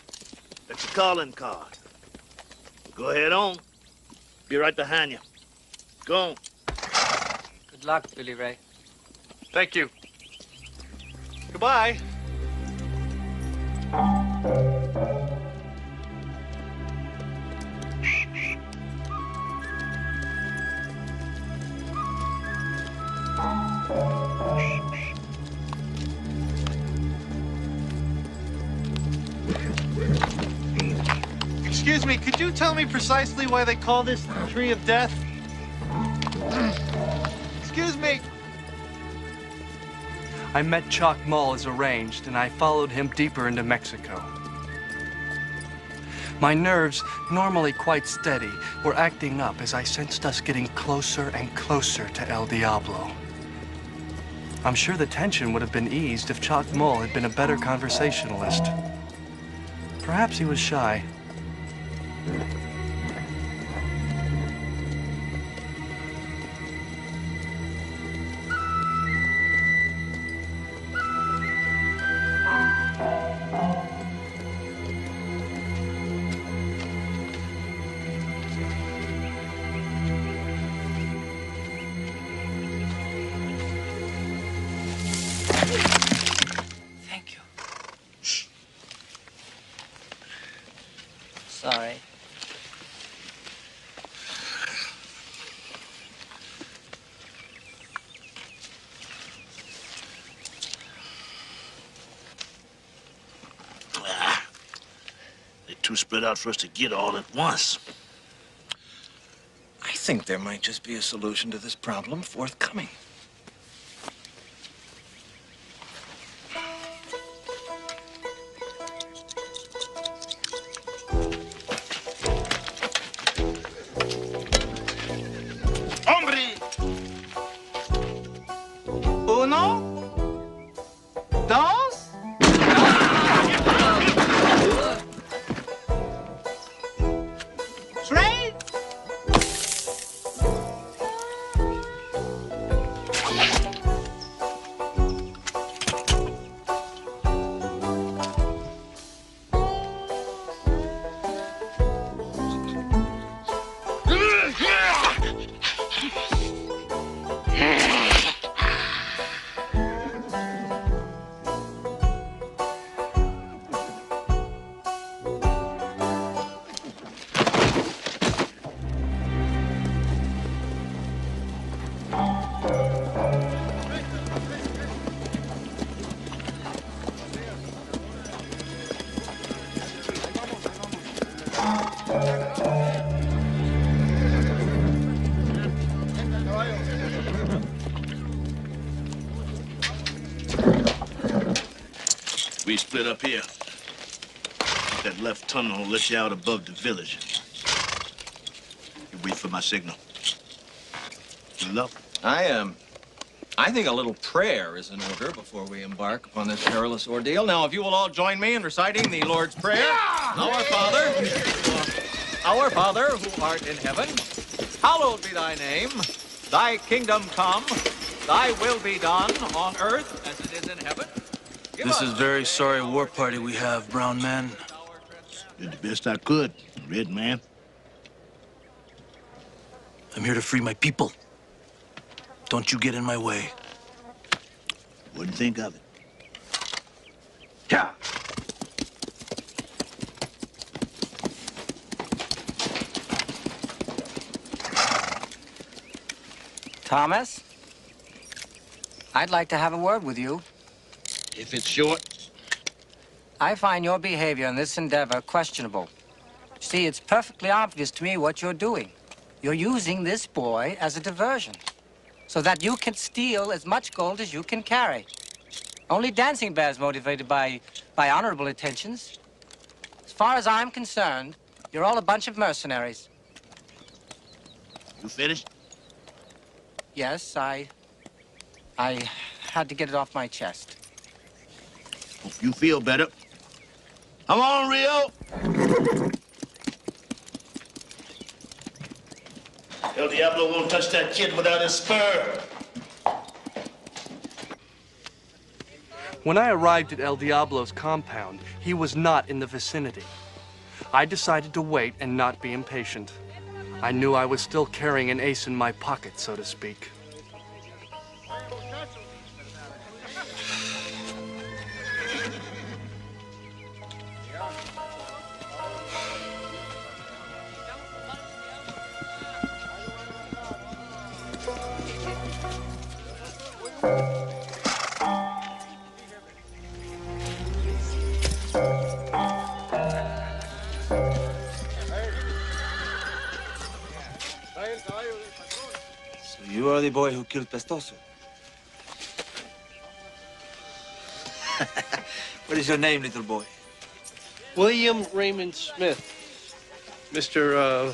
That's your calling card. Go ahead on. Be right behind you. Go on. Good luck, Billy Ray. Thank you. Goodbye. Excuse me, could you tell me precisely why they call this the Tree of Death? Excuse me. I met Chalk Mull as arranged, and I followed him deeper into Mexico. My nerves, normally quite steady, were acting up as I sensed us getting closer and closer to El Diablo. I'm sure the tension would have been eased if Chalk Mull had been a better conversationalist. Perhaps he was shy. Thank you. Sorry. They're too spread out for us to get all at once. I think there might just be a solution to this problem forthcoming. Hombre! Uno, We split up here. That left tunnel will let you out above the village. You wait for my signal. Good luck. I think a little prayer is in order before we embark upon this perilous ordeal. Now, if you will all join me in reciting the Lord's Prayer. Yeah! Our Father, who art in heaven, hallowed be thy name. Thy kingdom come, thy will be done on earth as it is in heaven. This is very sorry war party we have, brown man. Did the best I could, red man. I'm here to free my people. Don't you get in my way. Wouldn't think of it. Yeah. Thomas, I'd like to have a word with you. If it's short. I find your behavior in this endeavor questionable. See, it's perfectly obvious to me what you're doing. You're using this boy as a diversion so that you can steal as much gold as you can carry. Only Dancing Bear's motivated by honorable intentions. As far as I'm concerned, you're all a bunch of mercenaries. You finished? Yes, I had to get it off my chest. Hope you feel better. Come on, Rio. El Diablo won't touch that kid without his spur. When I arrived at El Diablo's compound, he was not in the vicinity. I decided to wait and not be impatient. I knew I was still carrying an ace in my pocket, so to speak. You are the boy who killed Pestoso. What is your name, little boy? William Raymond Smith. Mr.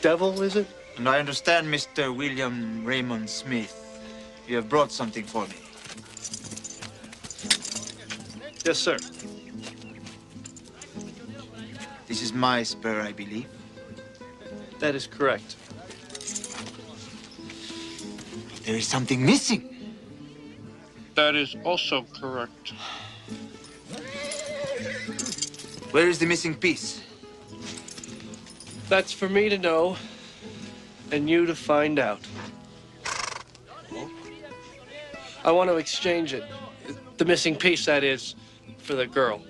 Devil, is it? And I understand, Mr. William Raymond Smith, you have brought something for me. Yes, sir. This is my spur, I believe. That is correct. There is something missing. That is also correct. Where is the missing piece? That's for me to know, and you to find out. I want to exchange it. The missing piece, that is, for the girl.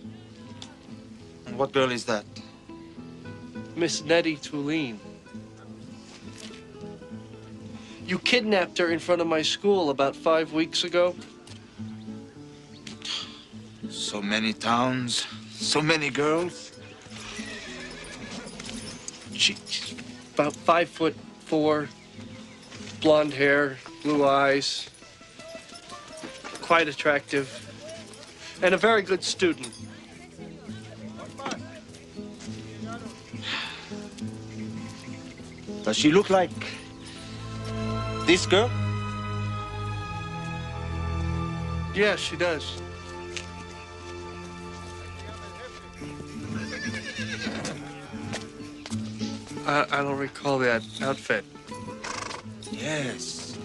And what girl is that? Miss Nettie Tulane. You kidnapped her in front of my school about 5 weeks ago. So many towns, so many girls. She's about 5'4", blonde hair, blue eyes, quite attractive, and a very good student. Does she look like this girl? Yes, she does. I don't recall that outfit. Yes.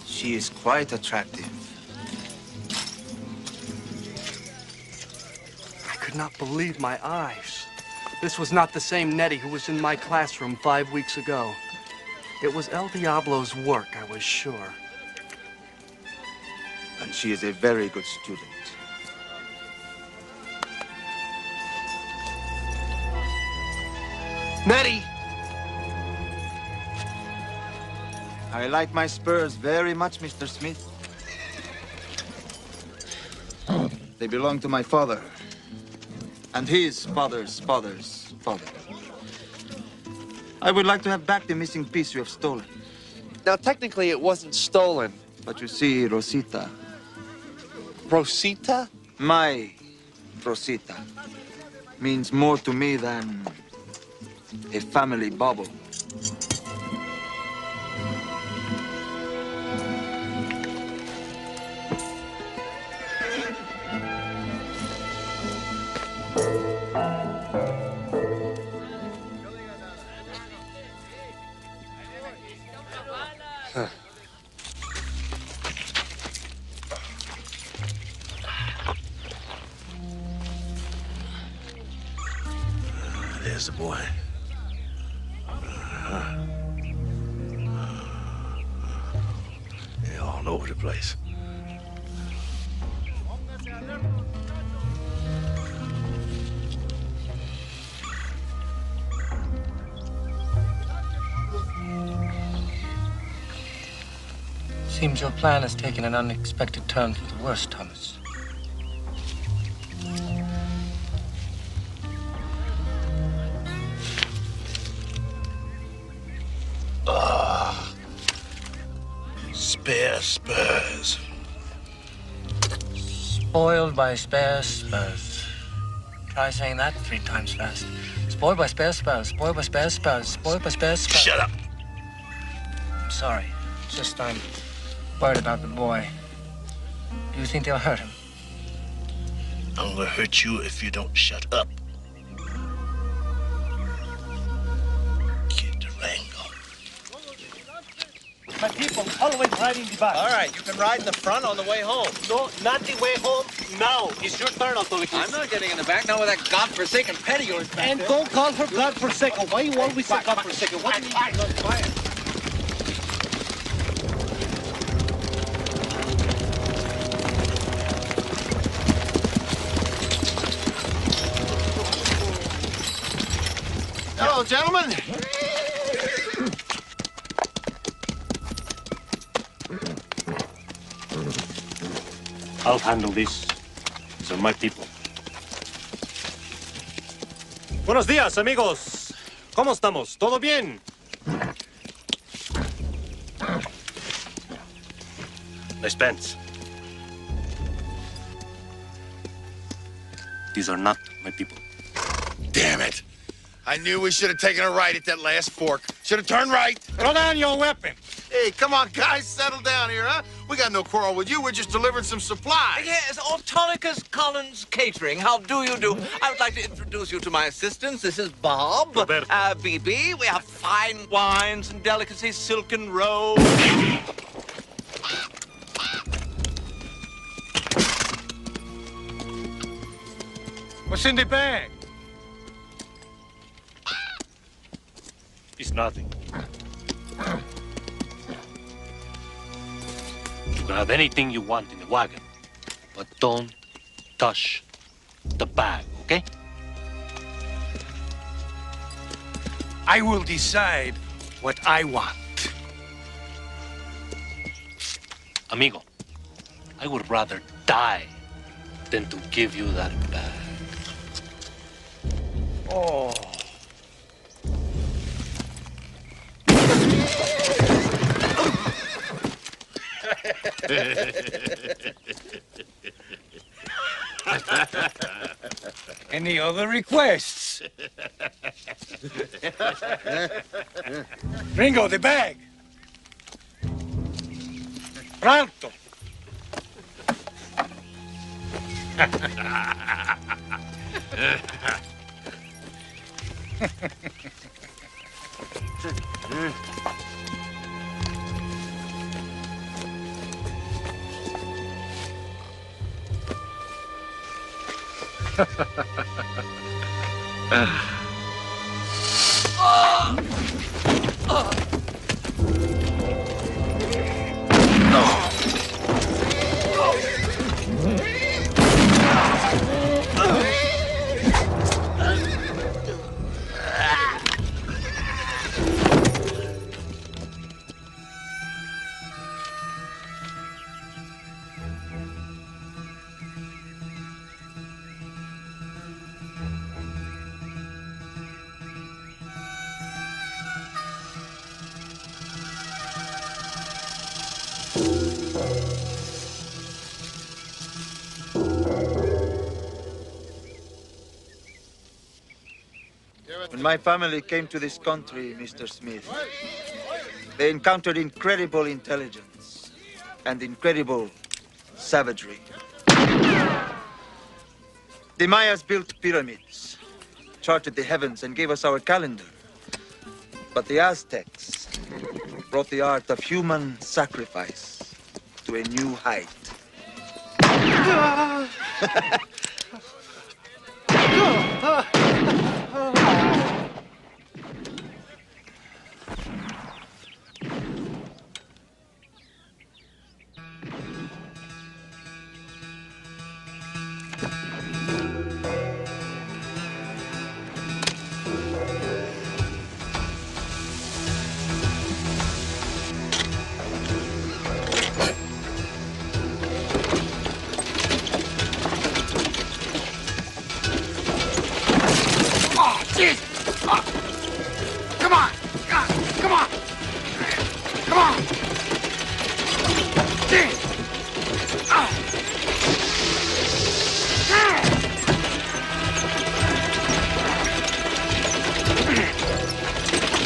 She is quite attractive. I could not believe my eyes. This was not the same Nettie who was in my classroom 5 weeks ago. It was El Diablo's work, I was sure. And she is a very good student. Nettie! I like my spurs very much, Mr. Smith. They belong to my father. And his father's father's father. I would like to have back the missing piece you have stolen. Now, technically, it wasn't stolen. But you see, Rosita, Rosita? My Rosita means more to me than a family bauble. There's the boy. They're all over the place. Seems your plan has taken an unexpected turn for the worse, Thomas. Spare spurs. Spoiled by spare spurs. Try saying that 3 times fast. Spoiled by spare spurs. Spoiled by spare spurs. Spoiled by spare spurs. Shut up. I'm sorry. It's just I'm worried about the boy. Do you think they'll hurt him? I'm gonna hurt you if you don't shut up. Kid Durango. My people always riding the back. All right, you can ride in the front on the way home. No, not the way home. Now, it's your turn, authorities. I'm not getting in the back, not with that godforsaken pet of yours back And there. don't call her godforsaken. Why you always say godforsaken? What do you mean? Quiet. Hello, gentlemen. I'll handle this. These are my people. Buenos días, amigos. ¿Cómo estamos? ¿Todo bien? Nice pants. These are not my people. Damn it. I knew we should have taken a right at that last fork. Should have turned right. Throw down your weapon. Hey, come on, guys. Settle down here, huh? We got no quarrel with you. We're just delivering some supplies. Yes, Autolycus Collins Catering. How do you do? I would like to introduce you to my assistants. This is Bob. BB. We have fine wines and delicacies, silken robes. What's in the bag? It's nothing. You can have anything you want in the wagon, but don't touch the bag, okay? I will decide what I want. Amigo, I would rather die than to give you that bag. Oh. Any other requests? Ringo, the bag. Pronto. When my family came to this country, Mr. Smith, they encountered incredible intelligence and incredible savagery. The Mayas built pyramids, charted the heavens, and gave us our calendar. But the Aztecs brought the art of human sacrifice to a new height. Oh, jeez! Oh. Come on! Come on! Come on! Jeez! Oh.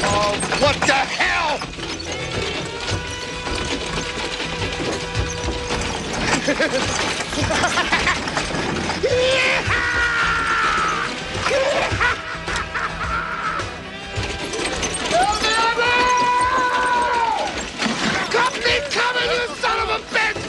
Oh, what the hell? Company coming, you son of a bitch!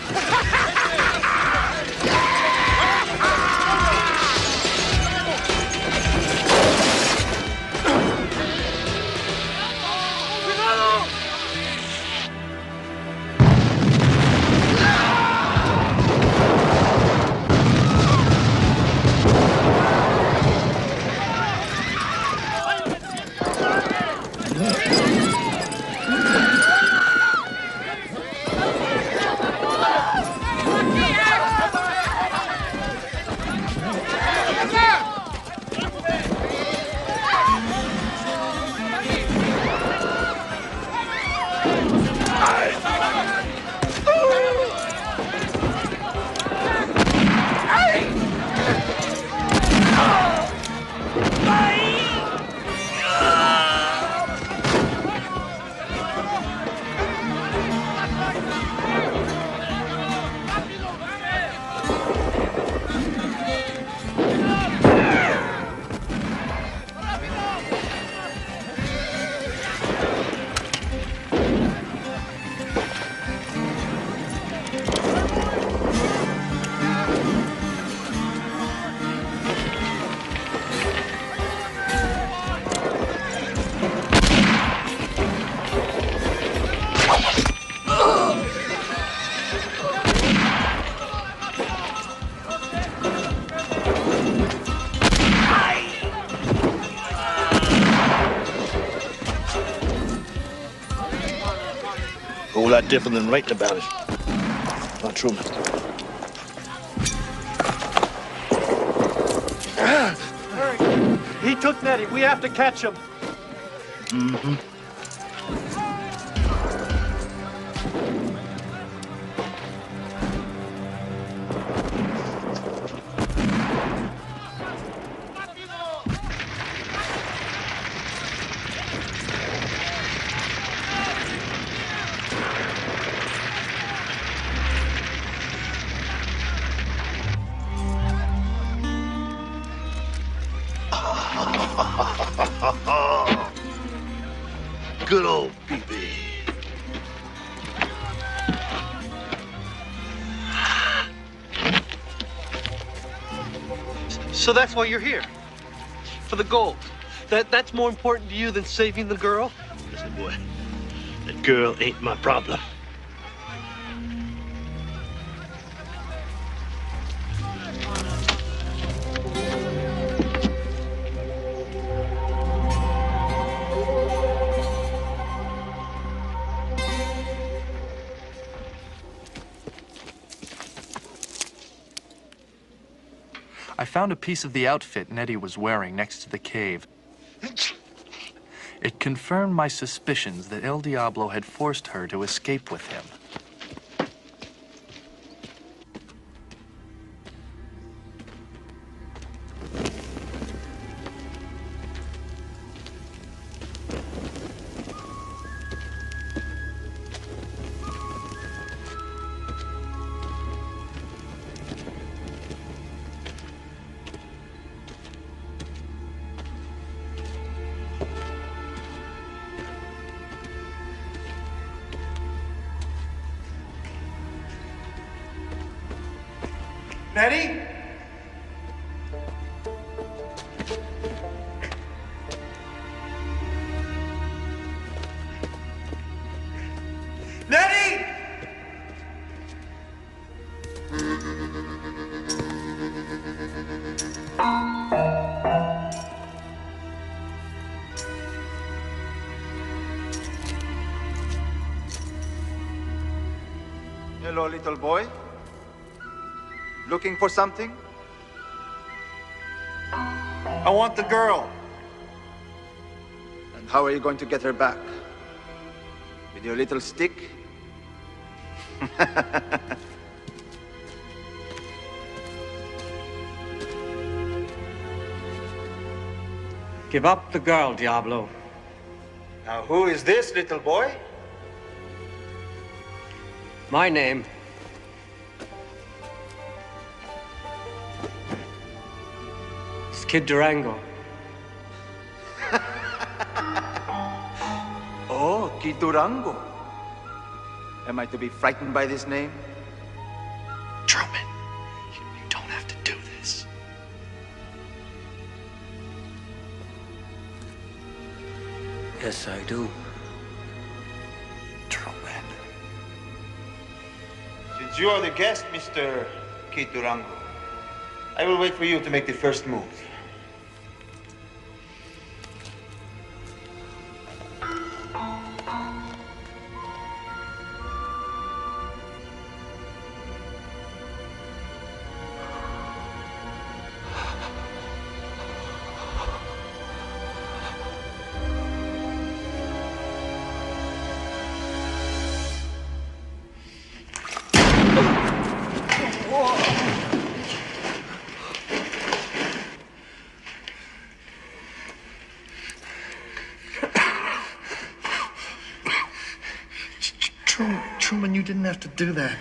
A whole lot different than writing about it. Not true, mister. He took Nettie. We have to catch him. Mm-hmm. Good old BB. So that's why you're here? For the gold? That's more important to you than saving the girl? Listen, boy, that girl ain't my problem. I found a piece of the outfit Nettie was wearing next to the cave. It confirmed my suspicions that El Diablo had forced her to escape with him. Nettie? Nettie! Hello, little boy. Looking for something? I want the girl. And how are you going to get her back? With your little stick? Give up the girl, Diablo. Now, who is this little boy? My name is Kid Durango. Oh, Kid Durango. Am I to be frightened by this name? Truman, you don't have to do this. Yes, I do. Truman. Since you are the guest, Mr. Kid Durango, I will wait for you to make the first move. Truman, you didn't have to do that.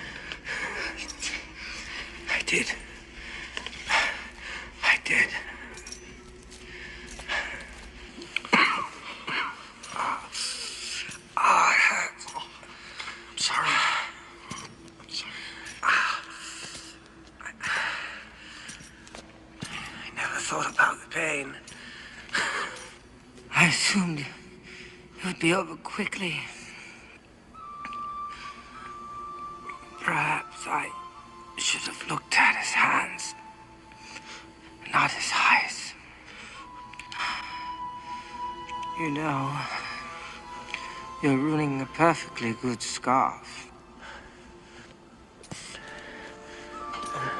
I did. I did. It hurts. I'm sorry. I'm sorry. I never thought about the pain. I assumed it would be over quickly. Perhaps I should have looked at his hands, not his eyes. You know, you're ruining a perfectly good scarf.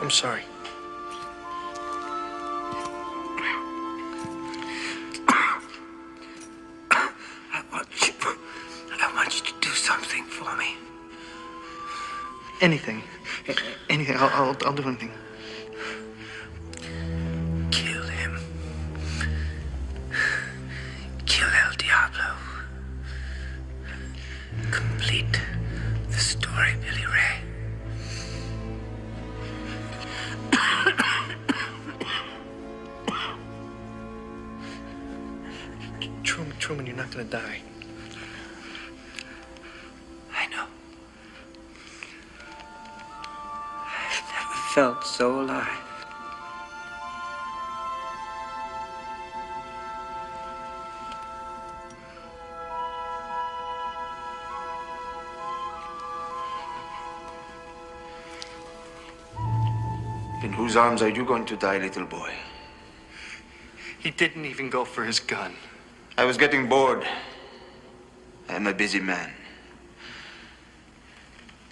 I'm sorry. I want you to do something for me. Anything. Anything. I'll do anything. Kill him. Kill El Diablo. Complete the story, Billy Ray. Truman, you're not gonna die. I know. I've never felt so alive. In whose arms are you going to die, little boy? He didn't even go for his gun. I was getting bored. I am a busy man.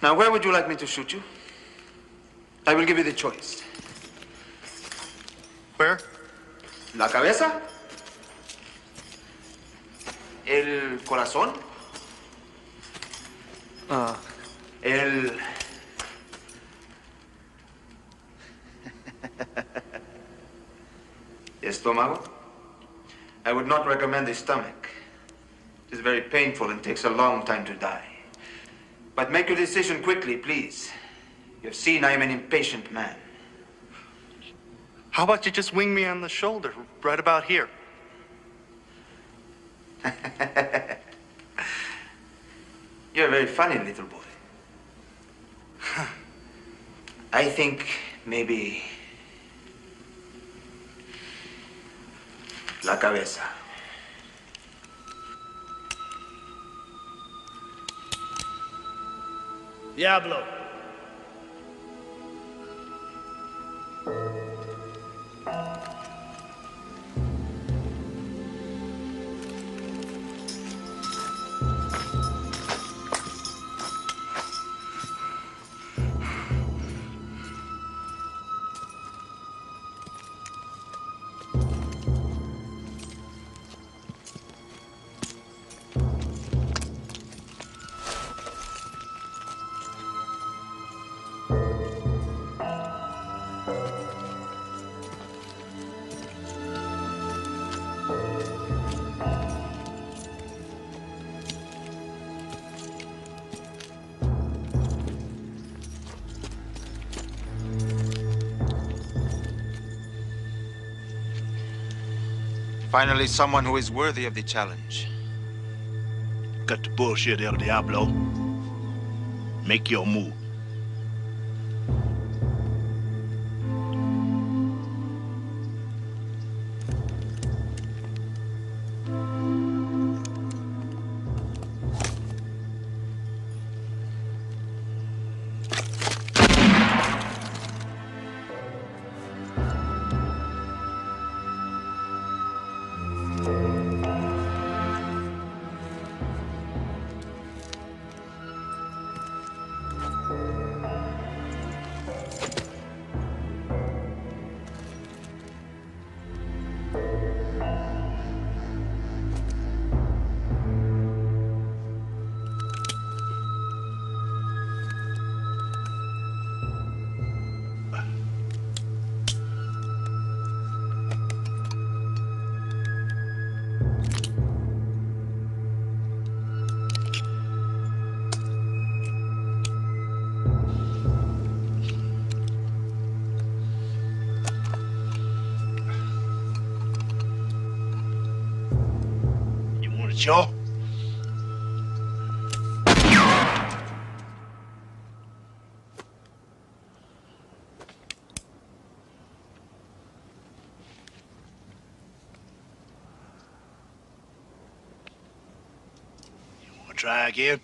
Now, where would you like me to shoot you? I will give you the choice. Where? La cabeza? El corazón? El... Estómago? I would not recommend the stomach. It is very painful and takes a long time to die. But make your decision quickly, please. You have seen I am an impatient man. How about you just wing me on the shoulder, right about here? You're very funny, little boy. I think Maybe la cabeza. Diablo. Finally, someone who is worthy of the challenge. Cut the bullshit, El Diablo. Make your move. Sure. You want to try again?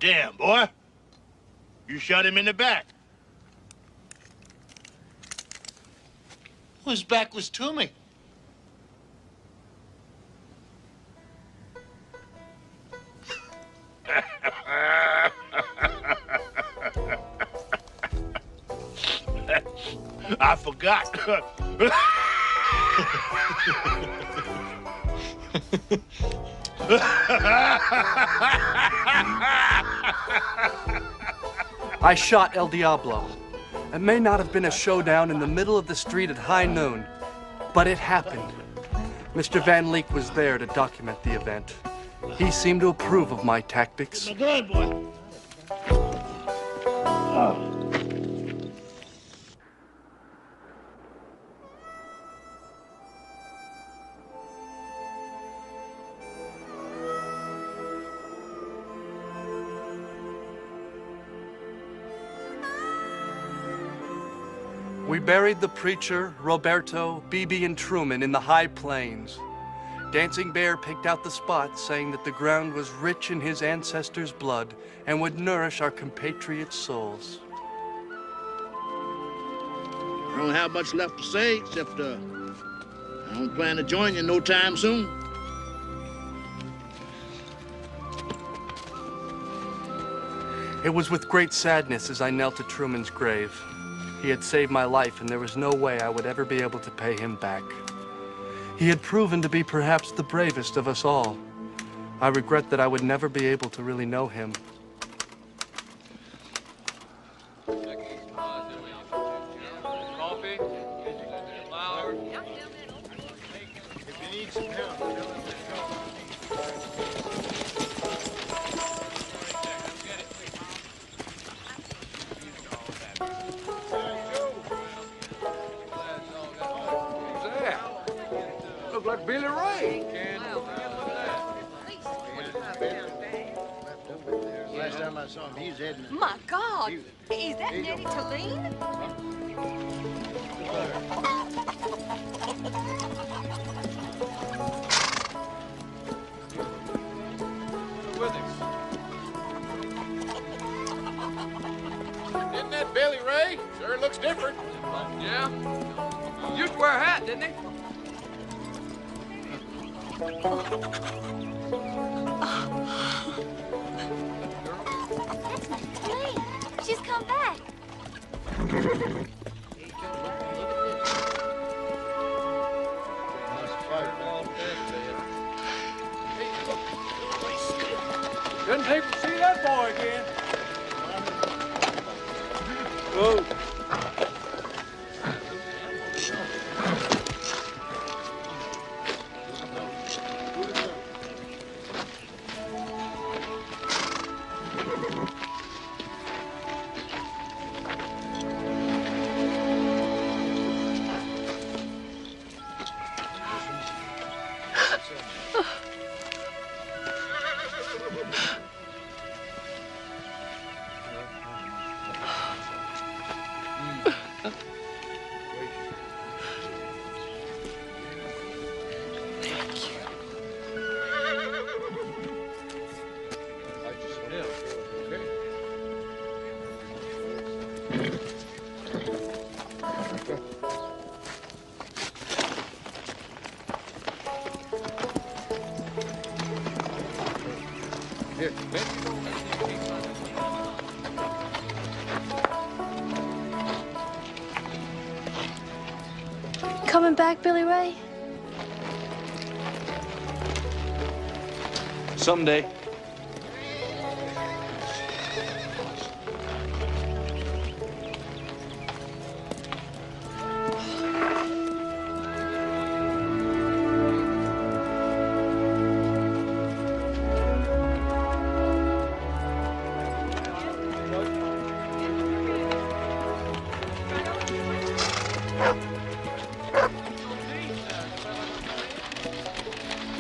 Damn, boy. You shot him in the back. His back was to me. I forgot. I shot El Diablo. It may not have been a showdown in the middle of the street at high noon, but it happened. Mr. Van Leek was there to document the event. He seemed to approve of my tactics. Good boy. We buried the preacher, Roberto, Bibi, and Truman in the high plains. Dancing Bear picked out the spot, saying that the ground was rich in his ancestors' blood and would nourish our compatriots' souls. don't have much left to say, except I don't plan to join you no time soon. It was with great sadness as I knelt at Truman's grave. He had saved my life, and there was no way I would ever be able to pay him back. He had proven to be perhaps the bravest of us all. I regret that I would never be able to really know him. Look like Billy Ray. Last time I saw him, he's heading. My God, is that Nettie Tulane? With him. Isn't that Billy Ray? Sure looks different. Yeah. Used to wear a hat, didn't he? Tulane, she's come back. Couldn't take to see that boy again. Whoa. Here, Coming back, Billy Ray? Someday.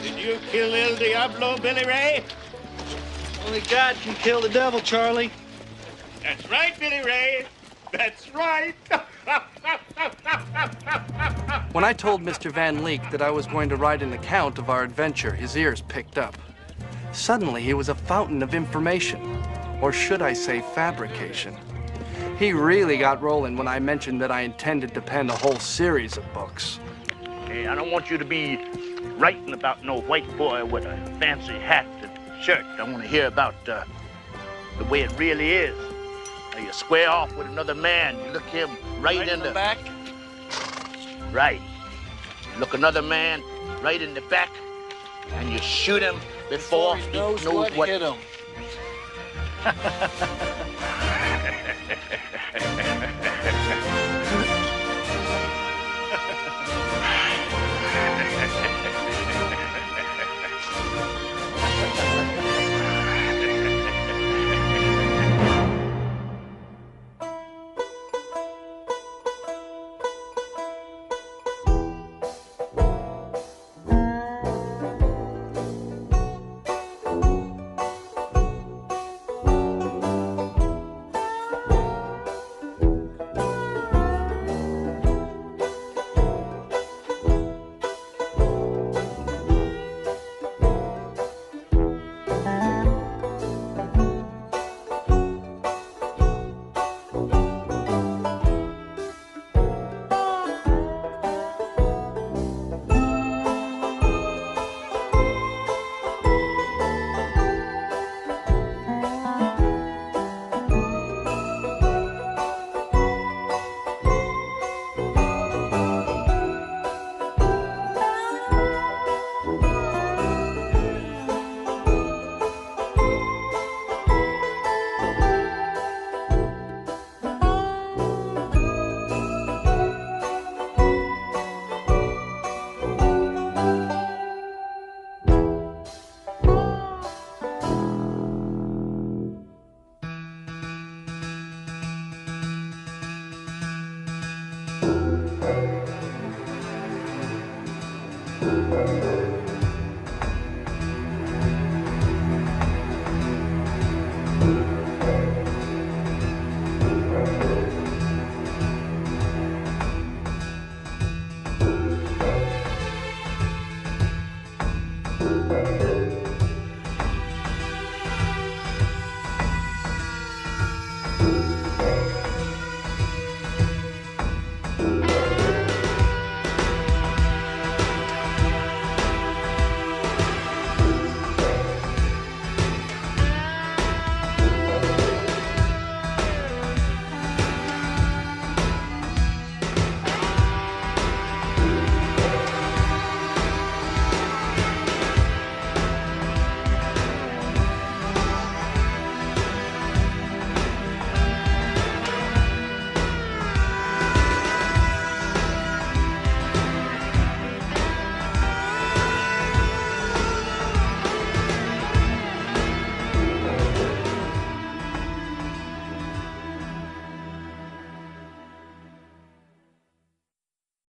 Did you kill El Diablo, Billy Ray? Only God can kill the devil, Charlie. That's right, Billy Ray. That's right. When I told Mr. Van Leek that I was going to write an account of our adventure, his ears picked up. Suddenly, he was a fountain of information, or should I say fabrication. He really got rolling when I mentioned that I intended to pen a whole series of books. Hey, I don't want you to be writing about no white boy with a fancy hat and shirt. I want to hear about the way it really is. Now, you square off with another man, you look him right in the back. Right. You look another man right in the back, and you shoot him before he knows what hit him.